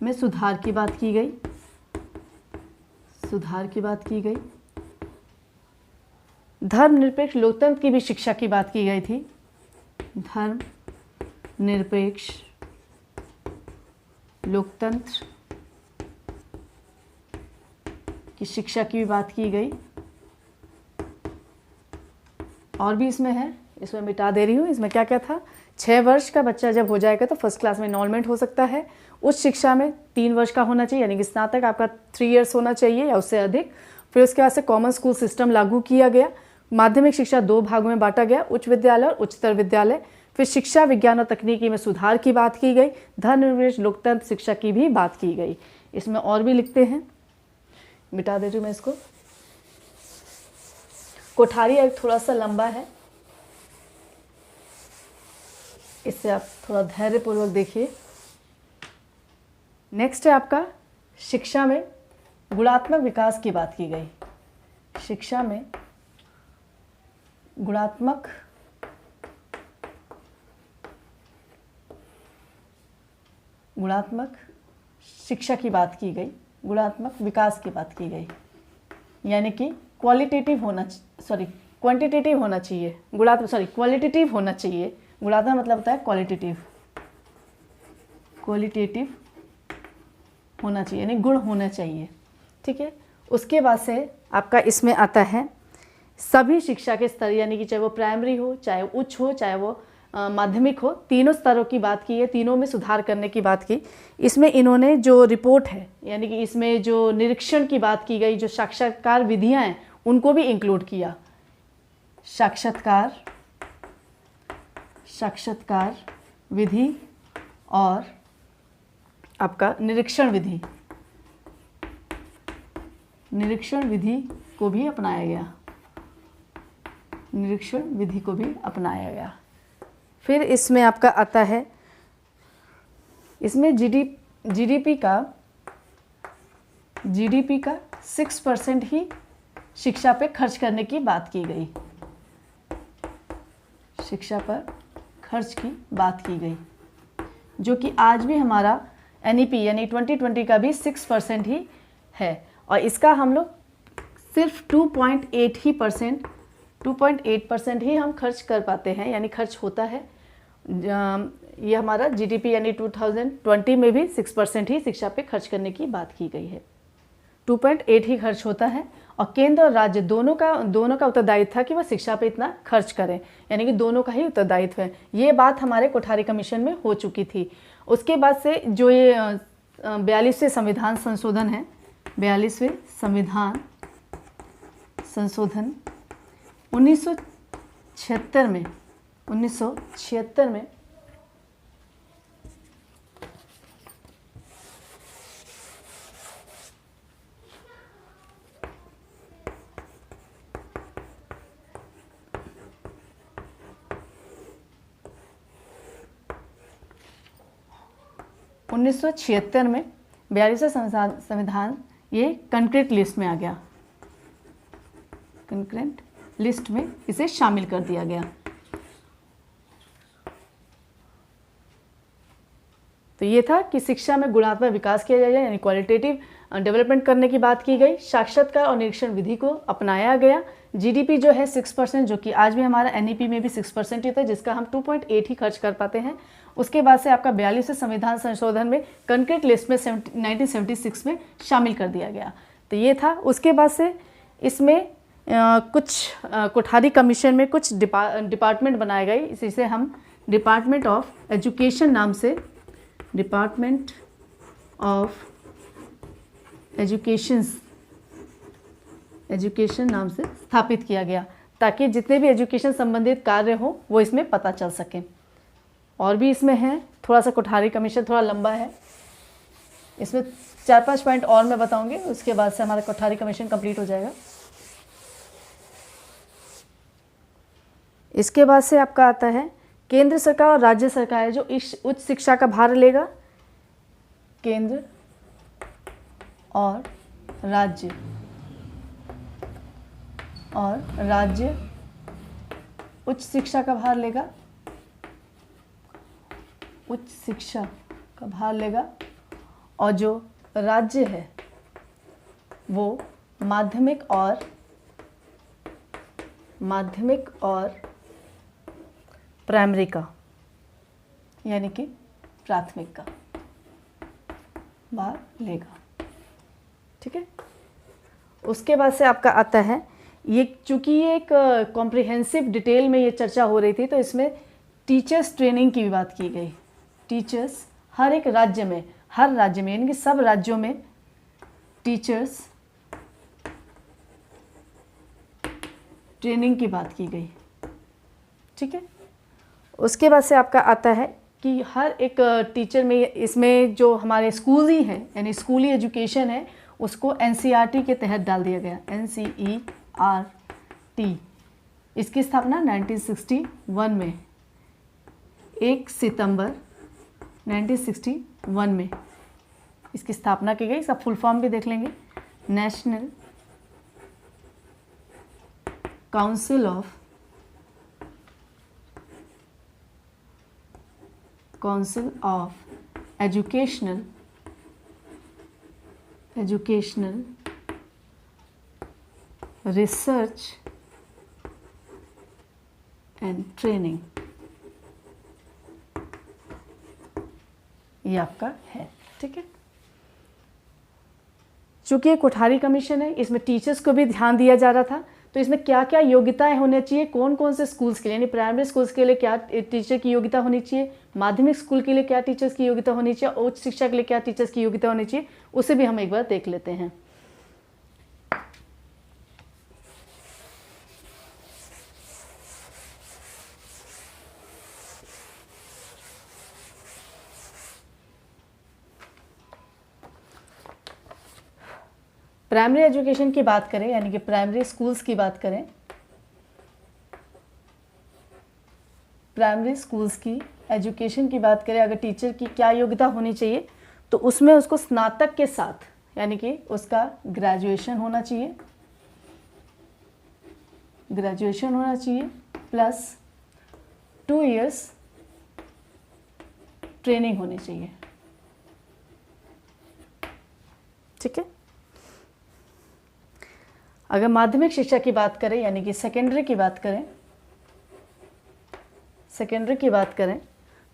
A: में सुधार की बात की गई। धर्मनिरपेक्ष लोकतंत्र की भी शिक्षा की बात की गई थी, धर्मनिरपेक्ष लोकतंत्र की शिक्षा की भी बात की गई। और भी इसमें है, इसमें मिटा दे रही हूँ। इसमें क्या क्या था, 6 वर्ष का बच्चा जब हो जाएगा तो फर्स्ट क्लास में इनरोलमेंट हो सकता है। उच्च शिक्षा में 3 वर्ष का होना चाहिए, यानी कि स्नातक आपका 3 इयर्स होना चाहिए या उससे अधिक। फिर उसके बाद से कॉमन स्कूल सिस्टम लागू किया गया। माध्यमिक शिक्षा 2 भागों में बांटा गया, उच्च विद्यालय और उच्चतर विद्यालय। फिर शिक्षा विज्ञान और तकनीकी में सुधार की बात की गई। धर्मनिरपेक्ष लोकतंत्र शिक्षा की भी बात की गई। इसमें और भी लिखते हैं, मिटा दे रही हूँ मैं इसको। कोठारी एक्ट थोड़ा सा लंबा है, इससे आप थोड़ा धैर्यपूर्वक देखिए। नेक्स्ट है आपका शिक्षा में गुणात्मक विकास की बात की गई। शिक्षा में गुणात्मक शिक्षा की बात की गई, गुणात्मक विकास की बात की गई, यानी कि क्वांटिटेटिव होना चाहिए। क्वालिटेटिव होना चाहिए। गुणात्मक मतलब होता है क्वालिटेटिव होना चाहिए, यानी गुण होना चाहिए। ठीक है। उसके बाद से आपका इसमें आता है सभी शिक्षा के स्तर, यानी कि चाहे वो प्राइमरी हो, चाहे उच्च हो, चाहे वो माध्यमिक हो, तीनों स्तरों की बात की है, तीनों में सुधार करने की बात की। इसमें इन्होंने जो रिपोर्ट है, यानी कि इसमें जो निरीक्षण की बात की गई, जो साक्षात्कार विधियां हैं उनको भी इंक्लूड किया। साक्षात्कार विधि और आपका निरीक्षण विधि को भी अपनाया गया। फिर इसमें आपका आता है, इसमें जीडीपी का 6% ही शिक्षा पे खर्च करने की बात की गई। शिक्षा पर खर्च की बात की गई, जो कि आज भी हमारा एनईपी यानी 2020 का भी 6% ही है। और इसका हम लोग सिर्फ 2.8% ही हम खर्च कर पाते हैं, यानी खर्च होता है। ये हमारा जीडीपी यानी 2020 में भी 6% ही शिक्षा पे खर्च करने की बात की गई है। 2.8 ही खर्च होता है और केंद्र और राज्य दोनों का उत्तरदायित्व था कि वह शिक्षा पे इतना खर्च करें, यानी कि दोनों का ही उत्तरदायित्व है। ये बात हमारे कोठारी कमीशन में हो चुकी थी। उसके बाद से जो ये 42वें संविधान संशोधन है, 42वें संविधान संशोधन 1976 में 1976 में 42वां संविधान ये कंक्रीट लिस्ट में आ गया, कंक्रीट लिस्ट में इसे शामिल कर दिया गया। तो ये था कि शिक्षा में गुणात्मक विकास किया जाए, यानी क्वालिटेटिव डेवलपमेंट करने की बात की गई। साक्षरता और निरीक्षण विधि को अपनाया गया। जीडीपी जो है 6%, जो कि आज भी हमारा एनईपी में भी 6% ही था, जिसका हम 2.8 ही खर्च कर पाते हैं। उसके बाद से आपका 42वें संविधान संशोधन में कंक्रीट लिस्ट में 1976 में शामिल कर दिया गया। तो ये था। उसके बाद से इसमें कुछ कोठारी कमीशन में कुछ डिपार्टमेंट बनाए गए। इसे हम डिपार्टमेंट ऑफ एजुकेशन नाम से, डिपार्टमेंट ऑफ एजुकेशन नाम से स्थापित किया गया, ताकि जितने भी एजुकेशन संबंधित कार्य हो वो इसमें पता चल सके। और भी इसमें है, थोड़ा सा कोठारी कमीशन थोड़ा लंबा है, इसमें 4-5 पॉइंट और मैं बताऊंगी, उसके बाद से हमारा कोठारी कमीशन कंप्लीट हो जाएगा। इसके बाद से आपका आता है केंद्र सरकार और राज्य सरकार जो उच्च शिक्षा का भार लेगा। केंद्र और राज्य उच्च शिक्षा का भार लेगा, उच्च शिक्षा का भार लेगा। और जो राज्य है वो माध्यमिक और प्राइमरी का, यानी कि प्राथमिक का भार लेगा। ठीक है। उसके बाद से आपका आता है ये, चूंकि ये एक कॉम्प्रिहेंसिव डिटेल में ये चर्चा हो रही थी, तो इसमें टीचर्स ट्रेनिंग की भी बात की गई। टीचर्स हर एक राज्य में, हर राज्य में यानी कि सब राज्यों में टीचर्स ट्रेनिंग की बात की गई। ठीक है। उसके बाद से आपका आता है कि हर एक टीचर में, इसमें जो हमारे स्कूल ही हैं यानी स्कूली एजुकेशन है, उसको एनसीईआरटी के तहत डाल दिया गया। एनसीईआरटी, इसकी स्थापना 1961 में, 1 सितंबर 1961 में इसकी स्थापना की गई। इसका फुल फॉर्म भी देख लेंगे, national Council of educational research and training, ये आपका है। ठीक है। चूंकि ये कोठारी कमीशन है, इसमें टीचर्स को भी ध्यान दिया जा रहा था, तो इसमें क्या क्या योग्यताएं होनी चाहिए, कौन कौन से स्कूल्स के लिए, यानी प्राइमरी स्कूल्स के लिए क्या टीचर की योग्यता होनी चाहिए, माध्यमिक स्कूल के लिए क्या टीचर्स की योग्यता होनी चाहिए, उच्च शिक्षा के लिए क्या टीचर्स की योग्यता होनी चाहिए, उसे भी हम एक बार देख लेते हैं। प्राइमरी एजुकेशन की बात करें, यानी कि प्राइमरी स्कूल्स की बात करें, प्राइमरी स्कूल्स की एजुकेशन की बात करें, अगर टीचर की क्या योग्यता होनी चाहिए, तो उसमें उसको स्नातक के साथ, यानी कि उसका ग्रेजुएशन होना चाहिए, प्लस 2 इयर्स ट्रेनिंग होनी चाहिए। ठीक है। अगर माध्यमिक शिक्षा की बात करें, यानी कि सेकेंडरी की बात करें,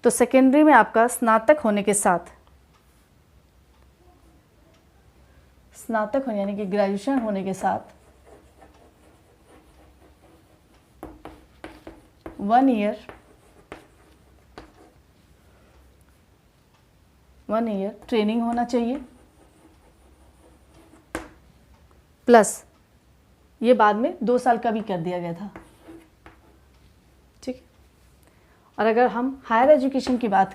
A: तो सेकेंडरी में आपका स्नातक होने के साथ, यानी कि ग्रेजुएशन होने के साथ 1 ईयर ट्रेनिंग होना चाहिए, प्लस ये बाद में 2 साल का भी कर दिया गया था। ठीक। और अगर हम हायर एजुकेशन की बात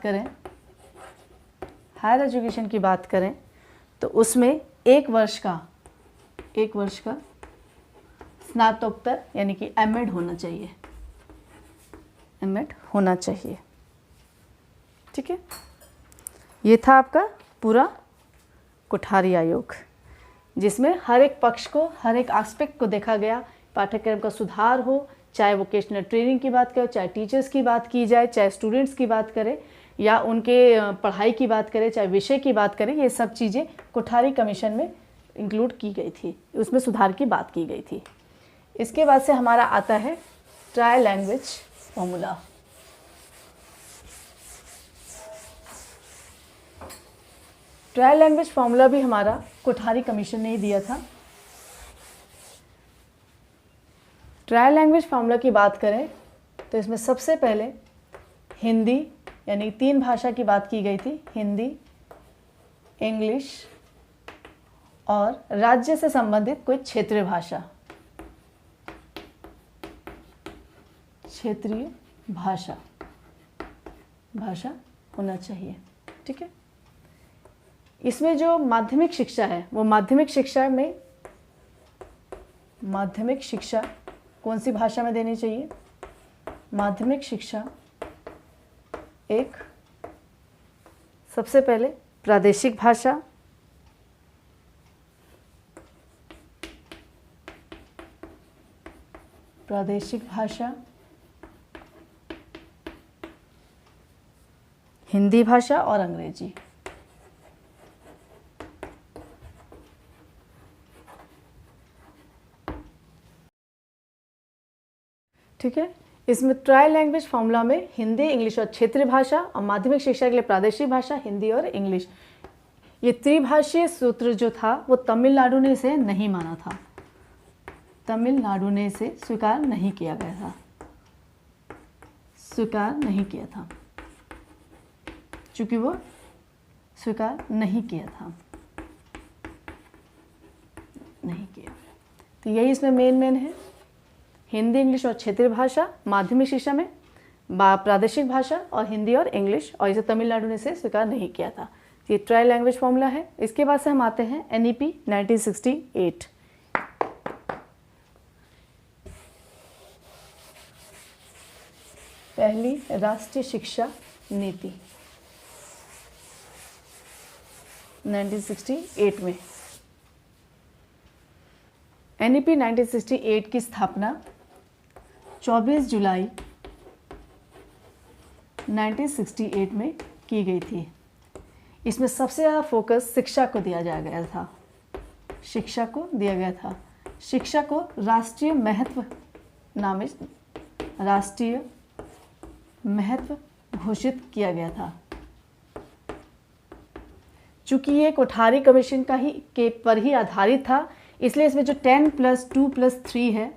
A: करें, तो उसमें 1 वर्ष का स्नातकोत्तर यानी कि एमएड होना चाहिए। ठीक है। ये था आपका पूरा कोठारी आयोग, जिसमें हर एक पक्ष को, हर एक एस्पेक्ट को देखा गया। पाठ्यक्रम का सुधार हो, चाहे वोकेशनल ट्रेनिंग की बात करें, चाहे टीचर्स की बात की जाए, चाहे स्टूडेंट्स की बात करें, या उनके पढ़ाई की बात करें, चाहे विषय की बात करें, ये सब चीज़ें कोठारी कमीशन में इंक्लूड की गई थी, उसमें सुधार की बात की गई थी। इसके बाद से हमारा आता है try language formula. Try language formula भी हमारा कोठारी कमीशन ने ही दिया था। ट्राई लैंग्वेज फॉर्मूला की बात करें तो इसमें सबसे पहले हिंदी यानी 3 भाषा की बात की गई थी, हिंदी, इंग्लिश और राज्य से संबंधित कोई क्षेत्रीय भाषा, क्षेत्रीय भाषा होना चाहिए। ठीक है। इसमें जो माध्यमिक शिक्षा है, वो माध्यमिक शिक्षा में, माध्यमिक शिक्षा कौन सी भाषा में देनी चाहिए? माध्यमिक शिक्षा एक सबसे पहले प्रादेशिक भाषा, प्रादेशिक भाषा, हिंदी भाषा और अंग्रेजी। ठीक है। इसमें ट्राई लैंग्वेज फॉर्मूला में हिंदी, इंग्लिश और क्षेत्रीय भाषा, और माध्यमिक शिक्षा के लिए प्रादेशिक भाषा, हिंदी और इंग्लिश, ये त्रिभाषीय सूत्र जो था वो तमिलनाडु ने इसे नहीं माना था, तमिलनाडु ने इसे स्वीकार नहीं किया गया था, स्वीकार नहीं किया था, चूंकि वो स्वीकार नहीं किया था, नहीं किया। तो यही इसमें मेन है, हिंदी, इंग्लिश और क्षेत्रीय भाषा माध्यमिक शिक्षा में, प्रादेशिक भाषा और हिंदी और इंग्लिश, और इसे तमिलनाडु ने इसे स्वीकार नहीं किया था। ये ट्राई लैंग्वेज फॉर्मूला है। इसके बाद से हम आते हैं NEP 1968। पहली राष्ट्रीय शिक्षा नीति 1968 में। NEP 1968 की स्थापना 24 जुलाई 1968 में की गई थी। इसमें सबसे ज़्यादा फोकस शिक्षा को दिया गया था, शिक्षा को दिया गया था। शिक्षा को राष्ट्रीय महत्व नामित, राष्ट्रीय महत्व घोषित किया गया था। चूँकि ये कोठारी कमीशन का ही के पर ही आधारित था, इसलिए इसमें जो 10+2+3 है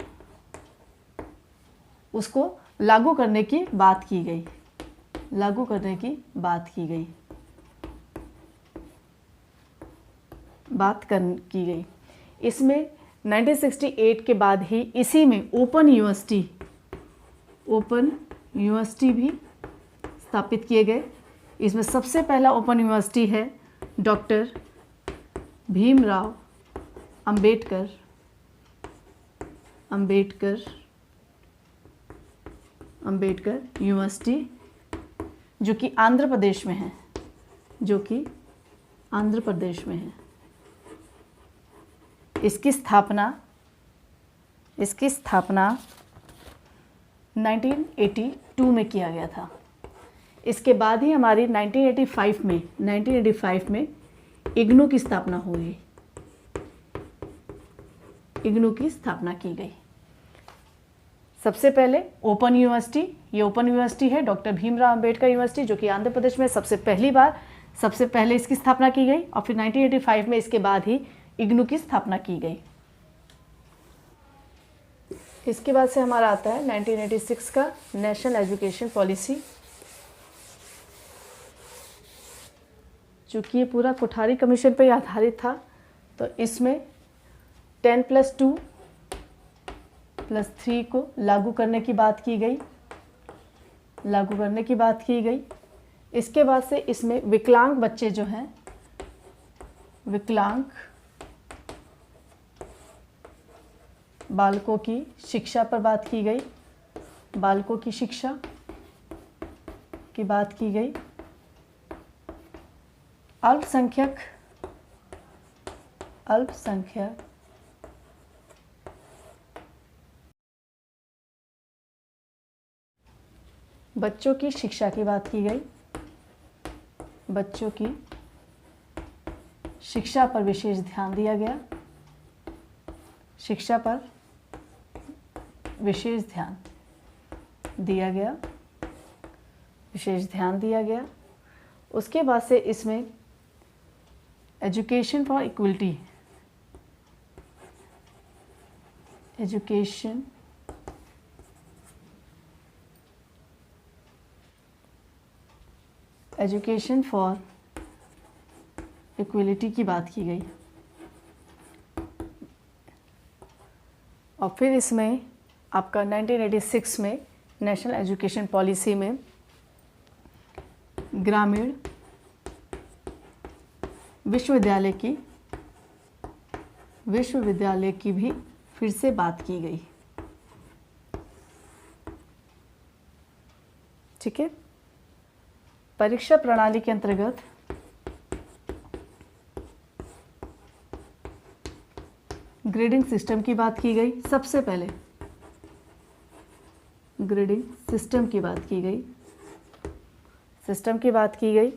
A: उसको लागू करने की बात की गई, लागू करने की बात की गई, की गई। इसमें 1968 के बाद ही इसी में ओपन यूनिवर्सिटी भी स्थापित किए गए। इसमें सबसे पहला ओपन यूनिवर्सिटी है डॉक्टर भीमराव अंबेडकर यूनिवर्सिटी, जो कि आंध्र प्रदेश में है, जो कि आंध्र प्रदेश में है। इसकी स्थापना 1982 में किया गया था। इसके बाद ही हमारी 1985 में इग्नू की स्थापना हुई, इग्नू की स्थापना की गई। सबसे पहले ओपन यूनिवर्सिटी, ये ओपन यूनिवर्सिटी है डॉक्टर भीमराव अंबेडकर यूनिवर्सिटी, जो कि आंध्र प्रदेश में सबसे पहले इसकी स्थापना की गई, और फिर 1985 में इसके बाद ही इग्नू की स्थापना की गई। इसके बाद से हमारा आता है 1986 का नेशनल एजुकेशन पॉलिसी। चूँकि ये पूरा कोठारी कमीशन पर आधारित था, तो इसमें 10+2+3 को लागू करने की बात की गई, इसके बाद से इसमें विकलांग बच्चे जो हैं, विकलांग बालकों की शिक्षा पर बात की गई, बालकों की शिक्षा की बात की गई। अल्पसंख्यक बच्चों की शिक्षा की बात की गई। बच्चों की शिक्षा पर विशेष ध्यान दिया गया। शिक्षा पर विशेष ध्यान दिया गया। विशेष ध्यान दिया गया। उसके बाद से इसमें education for equality, education for equality की बात की गई। और फिर इसमें आपका 1986 में नेशनल एजुकेशन पॉलिसी में ग्रामीण विश्वविद्यालय की भी फिर से बात की गई। ठीक है। परीक्षा प्रणाली के अंतर्गत ग्रेडिंग सिस्टम की बात की गई। सबसे पहले ग्रेडिंग सिस्टम की बात की गई।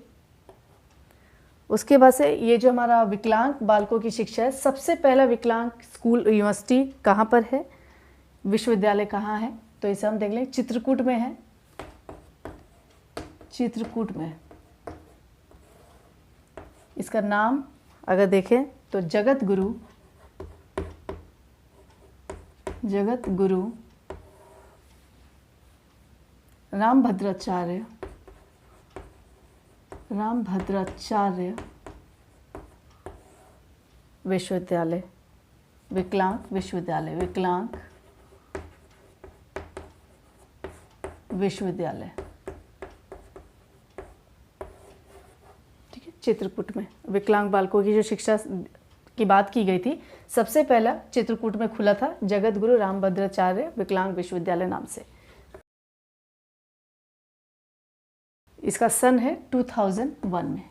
A: उसके बाद से ये जो हमारा विकलांग बालकों की शिक्षा है, सबसे पहला विकलांग स्कूल यूनिवर्सिटी कहाँ पर है, विश्वविद्यालय कहाँ है, तो इसे हम देख लें। चित्रकूट में है। चित्रकूट में इसका नाम अगर देखें तो जगत गुरु रामभद्राचार्य विश्वविद्यालय, विकलांग विश्वविद्यालय। ठीक है। चित्रकूट में विकलांग बालकों की जो शिक्षा की बात की गई थी, सबसे पहला चित्रकूट में खुला था जगत गुरु रामभद्राचार्य विकलांग विश्वविद्यालय नाम से। इसका सन है 2001 में।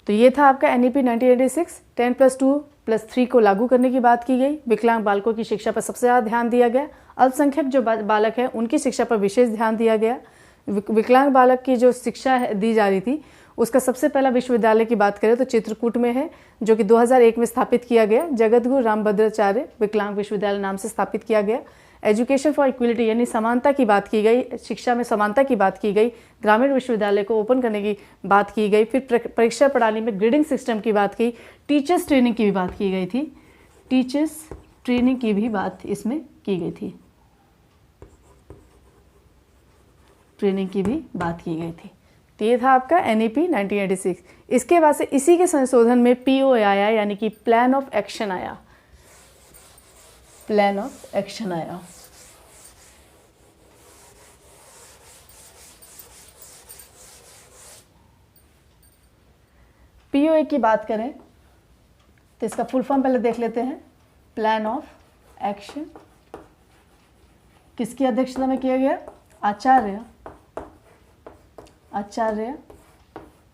A: तो ये था आपका NEP 1986। 10+2+3 को लागू करने की बात की गई। विकलांग बालकों की शिक्षा पर सबसे ज़्यादा ध्यान दिया गया। अल्पसंख्यक जो बालक हैं उनकी शिक्षा पर विशेष ध्यान दिया गया। विकलांग बालक की जो शिक्षा दी जा रही थी उसका सबसे पहला विश्वविद्यालय की बात करें तो चित्रकूट में है, जो कि 2001 में स्थापित किया गया। जगत गुरु रामभद्राचार्य विकलांग विश्वविद्यालय नाम से स्थापित किया गया। एजुकेशन फॉर इक्वलिटी यानी समानता की बात की गई, शिक्षा में समानता की बात की गई। ग्रामीण विश्वविद्यालय को ओपन करने की बात की गई। फिर परीक्षा प्रणाली में ग्रेडिंग सिस्टम की बात की। टीचर्स ट्रेनिंग की भी बात की गई थी। टीचर्स ट्रेनिंग की भी बात इसमें की गई थी। ट्रेनिंग की भी बात की गई थी। तो ये था आपका NEP 1986। इसके बाद से इसी के संशोधन में PO आया, यानी कि प्लान ऑफ एक्शन आया। प्लान ऑफ एक्शन आया। POA की बात करें तो इसका फुल फॉर्म पहले देख लेते हैं। प्लान ऑफ एक्शन किसकी अध्यक्षता में किया गया? आचार्य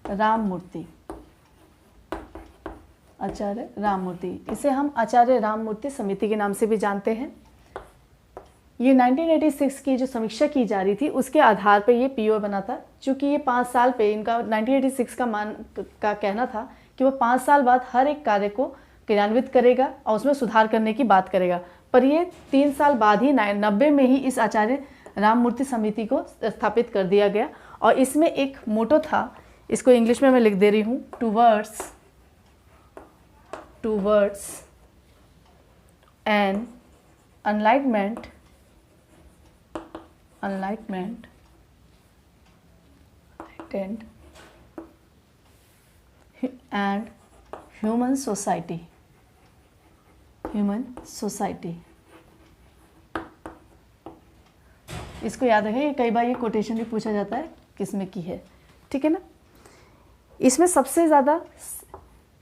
A: राममूर्ति। आचार्य राममूर्ति, इसे हम आचार्य राममूर्ति समिति के नाम से भी जानते हैं। ये 1986 की जो समीक्षा की जा रही थी उसके आधार पे ये PO बना था। चूँकि ये 5 साल पे इनका 1986 का कहना था कि वो 5 साल बाद हर एक कार्य को क्रियान्वित करेगा और उसमें सुधार करने की बात करेगा। पर ये 3 साल बाद ही 90 में ही इस आचार्य राममूर्ति समिति को स्थापित कर दिया गया। और इसमें एक मोटो था, इसको इंग्लिश में मैं लिख दे रही हूँ, towards an enlightenment and human society। इसको याद रखें, कई बार ये कोटेशन भी पूछा जाता है किसमें की है। ठीक है ना। इसमें सबसे ज़्यादा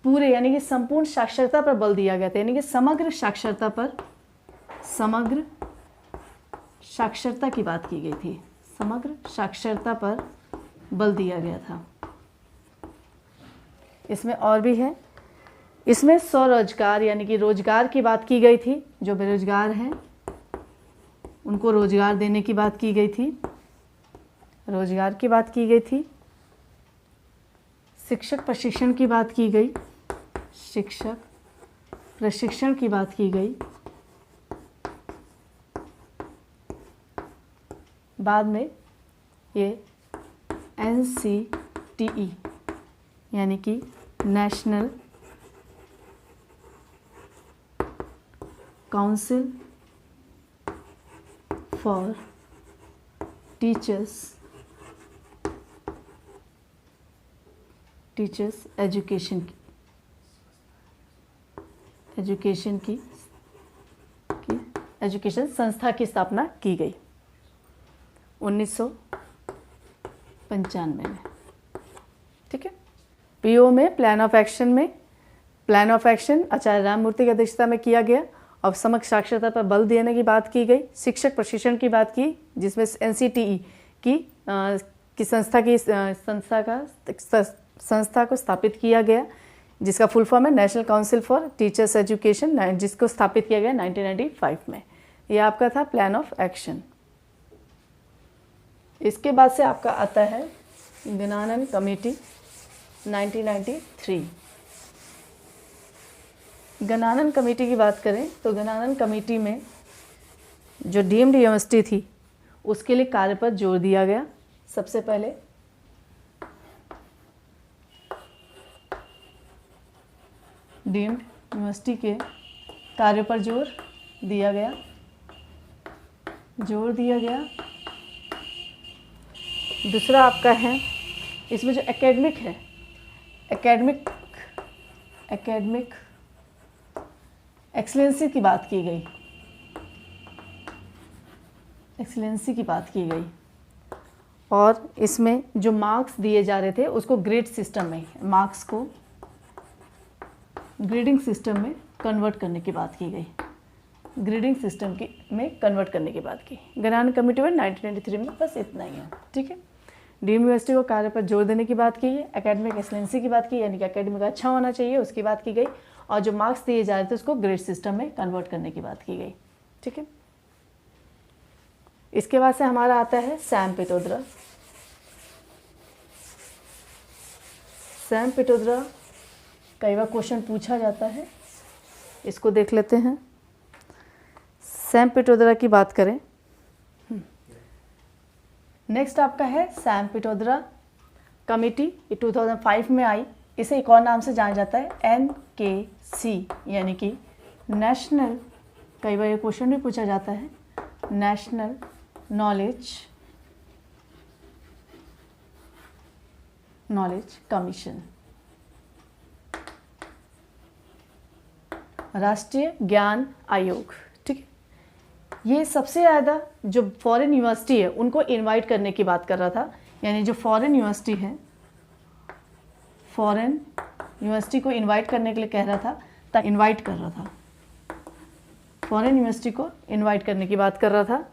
A: पूरे यानी कि संपूर्ण साक्षरता पर बल दिया गया था, यानी कि समग्र साक्षरता की बात की गई थी। समग्र साक्षरता पर बल दिया गया था। इसमें और भी है, इसमें स्वरोजगार यानी कि रोजगार की बात की गई थी। जो बेरोजगार हैं उनको रोजगार देने की बात की गई थी, रोजगार की बात की गई थी। शिक्षक प्रशिक्षण की बात की गई, शिक्षक प्रशिक्षण की बात की गई। बाद में ये NCTE यानी कि national council for teachers education education संस्था की स्थापना की गई 1995 में। ठीक है। पीओ में प्लान ऑफ एक्शन आचार्य राममूर्ति की अध्यक्षता में किया गया और समग्र साक्षरता पर बल देने की बात की गई। शिक्षक प्रशिक्षण की बात की, जिसमें NCTE की संस्था को स्थापित किया गया, जिसका फुल फॉर्म है national council for teachers education, जिसको स्थापित किया गया 1995 में। यह आपका था प्लान ऑफ एक्शन। इसके बाद से आपका आता है गणानन कमेटी 1993। गणानन कमेटी की बात करें तो गणानन कमेटी में जो डीम्ड यूनिवर्सिटी थी उसके लिए कार्य पर जोर दिया गया। सबसे पहले डीम्ड यूनिवर्सिटी के कार्य पर जोर दिया गया। दूसरा आपका है, इसमें जो एकेडमिक है, एकेडमिक एक्सीलेंसी की बात की गई। और इसमें जो मार्क्स दिए जा रहे थे उसको ग्रेड सिस्टम में, मार्क्स को ग्रेडिंग सिस्टम में कन्वर्ट करने की बात की गई। गणानन कमेटी में 1993 में बस इतना ही है। ठीक है। डीम्ड यूनिवर्सिटी को कार्य पर जोर देने की बात की है, एकेडमिक एक्सीलेंसी की बात की, यानी कि एकेडमिक अच्छा होना चाहिए उसकी बात की गई, और जो मार्क्स दिए जा रहे थे उसको ग्रेड सिस्टम में कन्वर्ट करने की बात की गई। ठीक है। इसके बाद से हमारा आता है सैम पित्रोदा। कई बार क्वेश्चन पूछा जाता है, इसको देख लेते हैं। सैम पित्रोदा की बात करें, नेक्स्ट आपका है सैम पित्रोदा कमेटी। ये 2005 में आई। इसे एक और नाम से जाना जाता है NKC, यानी कि नेशनल, कई बार ये क्वेश्चन भी पूछा जाता है, नेशनल नॉलेज कमीशन, राष्ट्रीय ज्ञान आयोग। ठीक है। ये सबसे ज़्यादा जो फॉरेन यूनिवर्सिटी है उनको इनवाइट करने की बात कर रहा था, यानी जो फॉरेन यूनिवर्सिटी है, फॉरेन यूनिवर्सिटी को इनवाइट करने के लिए कह रहा था, फॉरेन यूनिवर्सिटी को इनवाइट करने की बात कर रहा था।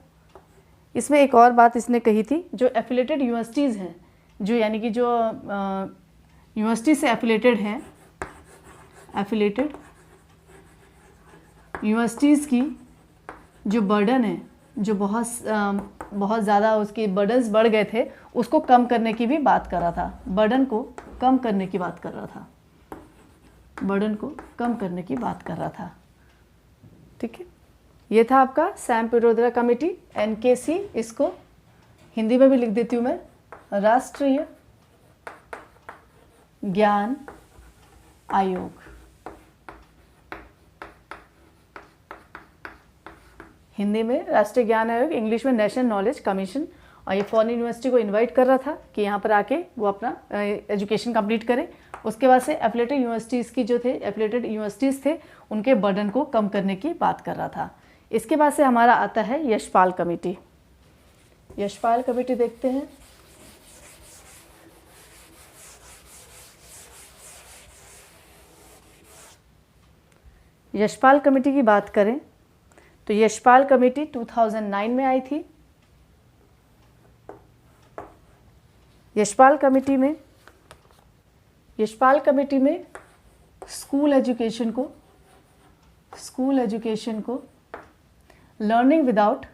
A: इसमें एक और बात इसने कही थी, जो एफिलेटेड यूनिवर्सिटीज़ हैं, जो यानी कि जो यूनिवर्सिटी से एफिलेटेड हैं, एफिलेटेड यूनिवर्सिटीज़ की जो बर्डन है, जो बहुत ज़्यादा उसके बर्डन्स बढ़ गए थे, उसको कम करने की भी बात कर रहा था। बर्डन को कम करने की बात कर रहा था। ठीक है। ये था आपका सैम पित्रोदा कमेटी, NKC। इसको हिंदी में भी लिख देती हूँ मैं, राष्ट्रीय ज्ञान आयोग। हिंदी में राष्ट्रीय ज्ञान आयोग, इंग्लिश में नेशनल नॉलेज कमीशन। और ये फॉरेन यूनिवर्सिटी को इनवाइट कर रहा था कि यहाँ पर आके वो अपना एजुकेशन कंप्लीट करें। उसके बाद से एफिलेटेड यूनिवर्सिटीज़ थे उनके बर्डन को कम करने की बात कर रहा था। इसके बाद से हमारा आता है यशपाल कमेटी। यशपाल कमेटी देखते हैं। यशपाल कमेटी की बात करें तो यशपाल कमेटी 2009 में आई थी। यशपाल कमेटी में स्कूल एजुकेशन को लर्निंग विदाउट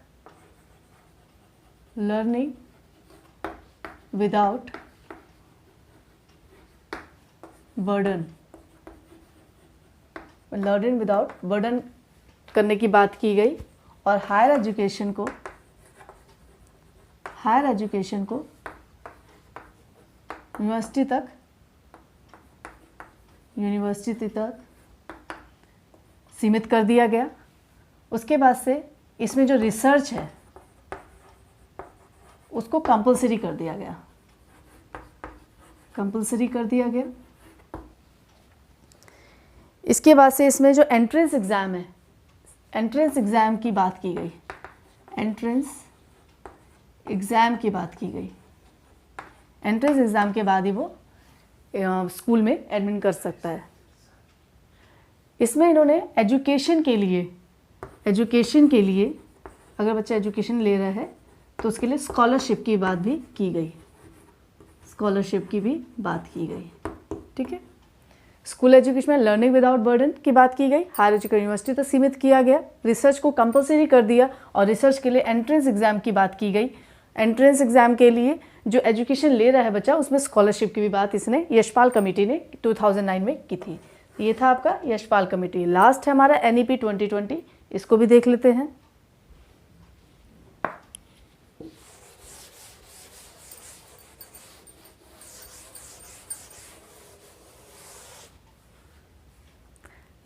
A: बर्डन करने की बात की गई, और हायर एजुकेशन को यूनिवर्सिटी तक सीमित कर दिया गया। उसके बाद से इसमें जो रिसर्च है उसको कंपलसरी कर दिया गया। इसके बाद से इसमें जो एंट्रेंस एग्ज़ाम है, एंट्रेंस एग्ज़ाम की बात की गई। एंट्रेंस एग्ज़ाम के बाद ही वो स्कूल में एडमिट कर सकता है। इसमें इन्होंने एजुकेशन के लिए अगर बच्चा एजुकेशन ले रहा है तो उसके लिए स्कॉलरशिप की बात भी की गई। ठीक है। स्कूल एजुकेशन में लर्निंग विदाउट बर्डन की बात की गई, हायर एजुकेशन यूनिवर्सिटी तक सीमित किया गया, रिसर्च को कंपलसरी कर दिया, और रिसर्च के लिए एंट्रेंस एग्ज़ाम की बात की गई। एंट्रेंस एग्ज़ाम के लिए जो एजुकेशन ले रहा है बच्चा उसमें स्कॉलरशिप की भी बात इसने यशपाल कमेटी ने 2009 में की थी। ये था आपका यशपाल कमेटी। लास्ट है हमारा NEP 2020, इसको भी देख लेते हैं।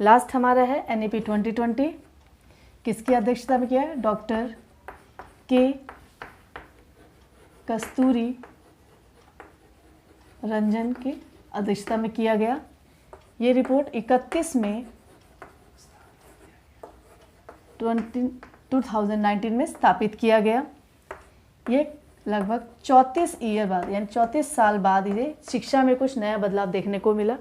A: लास्ट हमारा है NEP 2020, किसकी अध्यक्षता में किया है? डॉक्टर के कस्तूरी रंजन की अध्यक्षता में किया गया। ये रिपोर्ट 31 मई 2019 में स्थापित किया गया। ये लगभग 34 ईयर बाद यानी 34 साल बाद ये शिक्षा में कुछ नया बदलाव देखने को मिला।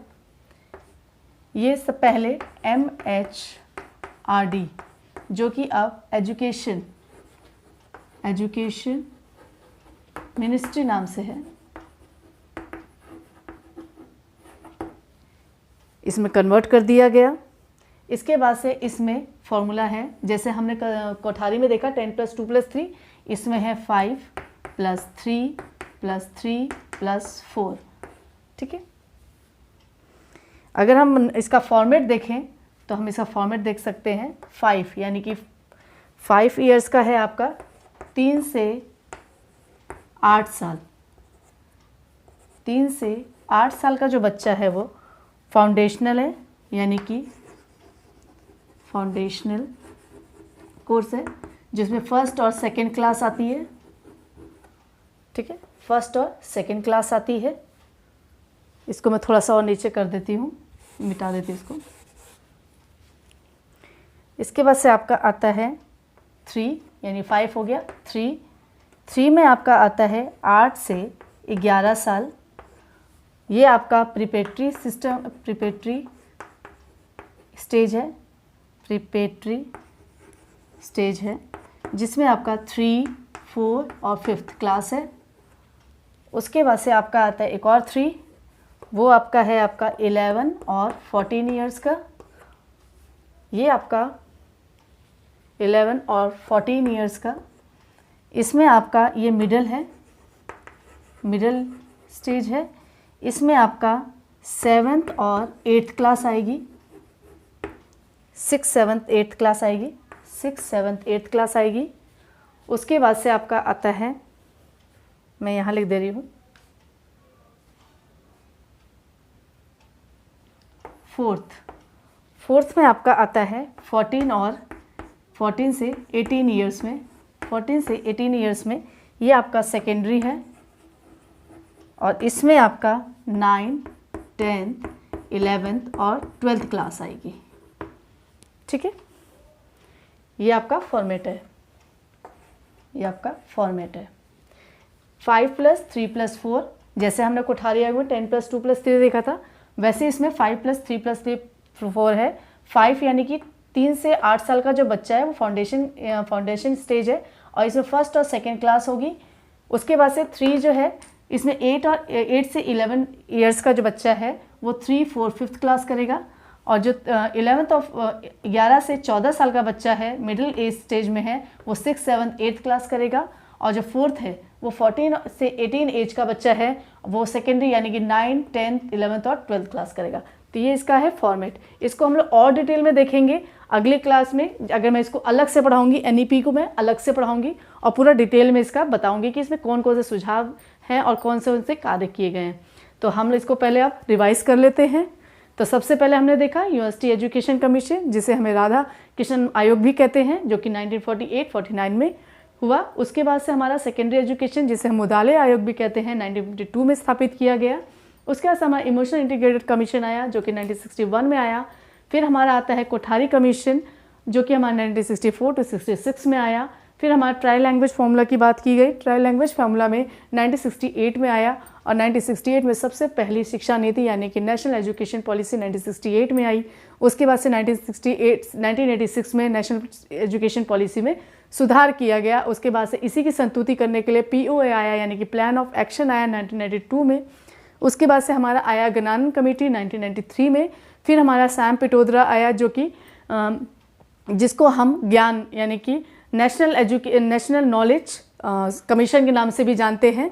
A: ये सब पहले MHRD जो कि अब एजुकेशन मिनिस्ट्री नाम से है, इसमें कन्वर्ट कर दिया गया। इसके बाद से इसमें फॉर्मूला है, जैसे हमने कोठारी में देखा 10 + 2 + 3, इसमें है 5 + 3 + 3 + 4। ठीक है। अगर हम इसका फॉर्मेट देखें तो हम इसका फॉर्मेट देख सकते हैं 5, यानी कि 5 इयर्स का है आपका 3 से 8 साल। 3 से 8 साल का जो बच्चा है वो फाउंडेशनल है, यानी कि फाउंडेशनल कोर्स है जिसमें फर्स्ट और सेकंड क्लास आती है। ठीक है, फर्स्ट और सेकंड क्लास आती है। इसको मैं थोड़ा सा और नीचे कर देती हूँ, मिटा देती हूँ इसको। इसके बाद से आपका आता है 3, यानी 5 हो गया। 3 में आपका आता है 8 से 11 साल। ये आपका प्रिपेटरी स्टेज है जिसमें आपका 3, 4 और 5th क्लास है। उसके बाद से आपका आता है एक और 3, वो आपका है आपका 11 और 14 इयर्स का। ये आपका 11 और 14 इयर्स का, इसमें आपका ये मिडिल स्टेज है। इसमें आपका 7th और 8th क्लास आएगी, 6th 7th 8th क्लास आएगी, 6th 7th 8th क्लास आएगी। उसके बाद से आपका आता है, मैं यहाँ लिख दे रही हूँ, 4th में आपका आता है 14 से 18 इयर्स में। 14 से 18 इयर्स में ये आपका सेकेंडरी है, और इसमें आपका 9, 10th, 11th और 12th क्लास आएगी। ठीक है, ये आपका फॉर्मेट है। 5 + 3 + 4, जैसे हमने कोठारी में 10 + 2 + 3 देखा था, वैसे इसमें 5 + 3 + 3 4 है। 5 यानी कि 3 से 8 साल का जो बच्चा है वो फाउंडेशन स्टेज है, और इसमें फर्स्ट और सेकंड क्लास होगी। उसके बाद से 3 जो है इसमें 8 से 11 ईयर्स का जो बच्चा है वो 3, 4, 5th क्लास करेगा, और जो 11 से 14 साल का बच्चा है, मिडिल एज स्टेज में है, वो 6, 7, 8th क्लास करेगा, और जो 4th है वो 14 से 18 एज का बच्चा है, वो सेकेंडरी यानी कि 9, 10th, 11th और 12th क्लास करेगा। तो ये इसका है फॉर्मेट। इसको हम लोग और डिटेल में देखेंगे अगली क्लास में। अगर मैं इसको अलग से पढ़ाऊंगी, NEP को मैं अलग से पढ़ाऊंगी और पूरा डिटेल में इसका बताऊंगी कि इसमें कौन कौन से सुझाव हैं और कौन से उनसे कार्य किए गए हैं। तो हम इसको पहले आप रिवाइज कर लेते हैं। तो सबसे पहले हमने देखा यूनिवर्सिटी एजुकेशन कमीशन, जिसे हमें राधा कृष्णन आयोग भी कहते हैं, जो कि 1948-49 में हुआ। उसके बाद से हमारा सेकेंडरी एजुकेशन, जिसे हम मुदाले आयोग भी कहते हैं, 1952 में स्थापित किया गया। उसके बाद हमारा इमोशनल इंटीग्रेटेड कमीशन आया, जो कि 1961 में आया। फिर हमारा आता है कोठारी कमीशन, जो कि हमारा 1964 to 66 में आया। फिर हमारा ट्राई लैंग्वेज फार्मूला की बात की गई। ट्राई लैंग्वेज फार्मूला में 1968 में आया, और 1968 में सबसे पहली शिक्षा नीति यानी कि नेशनल एजुकेशन पॉलिसी 1968 में आई। उसके बाद से 1986 में नेशनल एजुकेशन पॉलिसी में सुधार किया गया। उसके बाद से इसी की संतुति करने के लिए POA आया, यानी कि प्लान ऑफ एक्शन आया 1992 में। उसके बाद से हमारा आया गणानन कमेटी 1993 में। फिर हमारा सैम पिटोद्रा आया, जो कि जिसको हम ज्ञान यानी कि नेशनल नॉलेज कमीशन के नाम से भी जानते हैं,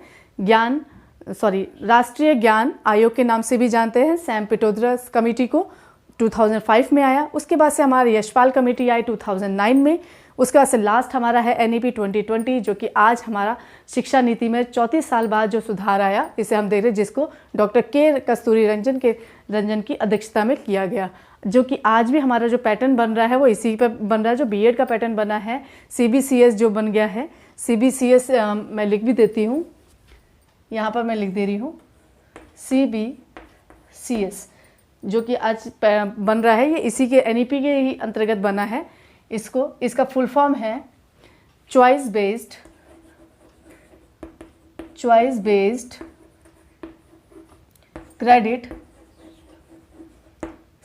A: राष्ट्रीय ज्ञान आयोग के नाम से भी जानते हैं। सैम पिटोद्रा कमेटी को 2005 में आया। उसके बाद से हमारी यशपाल कमेटी आई 2009 में। उसके बाद से लास्ट हमारा है NEP 2020, जो कि आज हमारा शिक्षा नीति में 34 साल बाद जो सुधार आया, इसे हम देख रहे हैं, जिसको डॉक्टर के कस्तूरी रंजन की अध्यक्षता में किया गया। जो कि आज भी हमारा जो पैटर्न बन रहा है वो इसी पर बन रहा है। जो B.Ed का पैटर्न बना है, CBCS जो बन गया है, CBCS मैं लिख भी देती हूँ, यहाँ पर मैं लिख दे रही हूँ CBCS, जो कि आज बन रहा है, ये इसी के NEP के ही अंतर्गत बना है। इसका फुल फॉर्म है choice based credit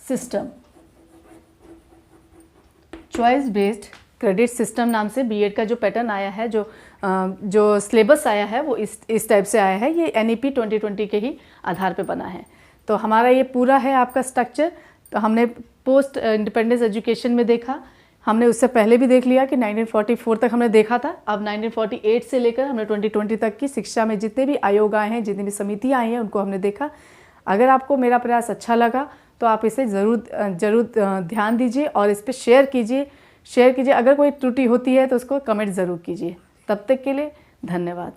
A: system. Choice based credit system नाम से B.Ed का जो पैटर्न आया है, जो सिलेबस आया है, वो इस टाइप से आया है। ये NEP 2020 के ही आधार पे बना है। तो हमारा ये पूरा है आपका स्ट्रक्चर। तो हमने पोस्ट इंडिपेंडेंस एजुकेशन में देखा, हमने उससे पहले भी देख लिया कि 1944 तक हमने देखा था। अब 1948 से लेकर हमने 2020 तक की शिक्षा में जितने भी आयोग आए हैं, जितनी भी समितियाँ आई हैं, उनको हमने देखा। अगर आपको मेरा प्रयास अच्छा लगा तो आप इसे ज़रूर ध्यान दीजिए और इस पर शेयर कीजिए। अगर कोई त्रुटि होती है तो उसको कमेंट ज़रूर कीजिए। तब तक के लिए धन्यवाद।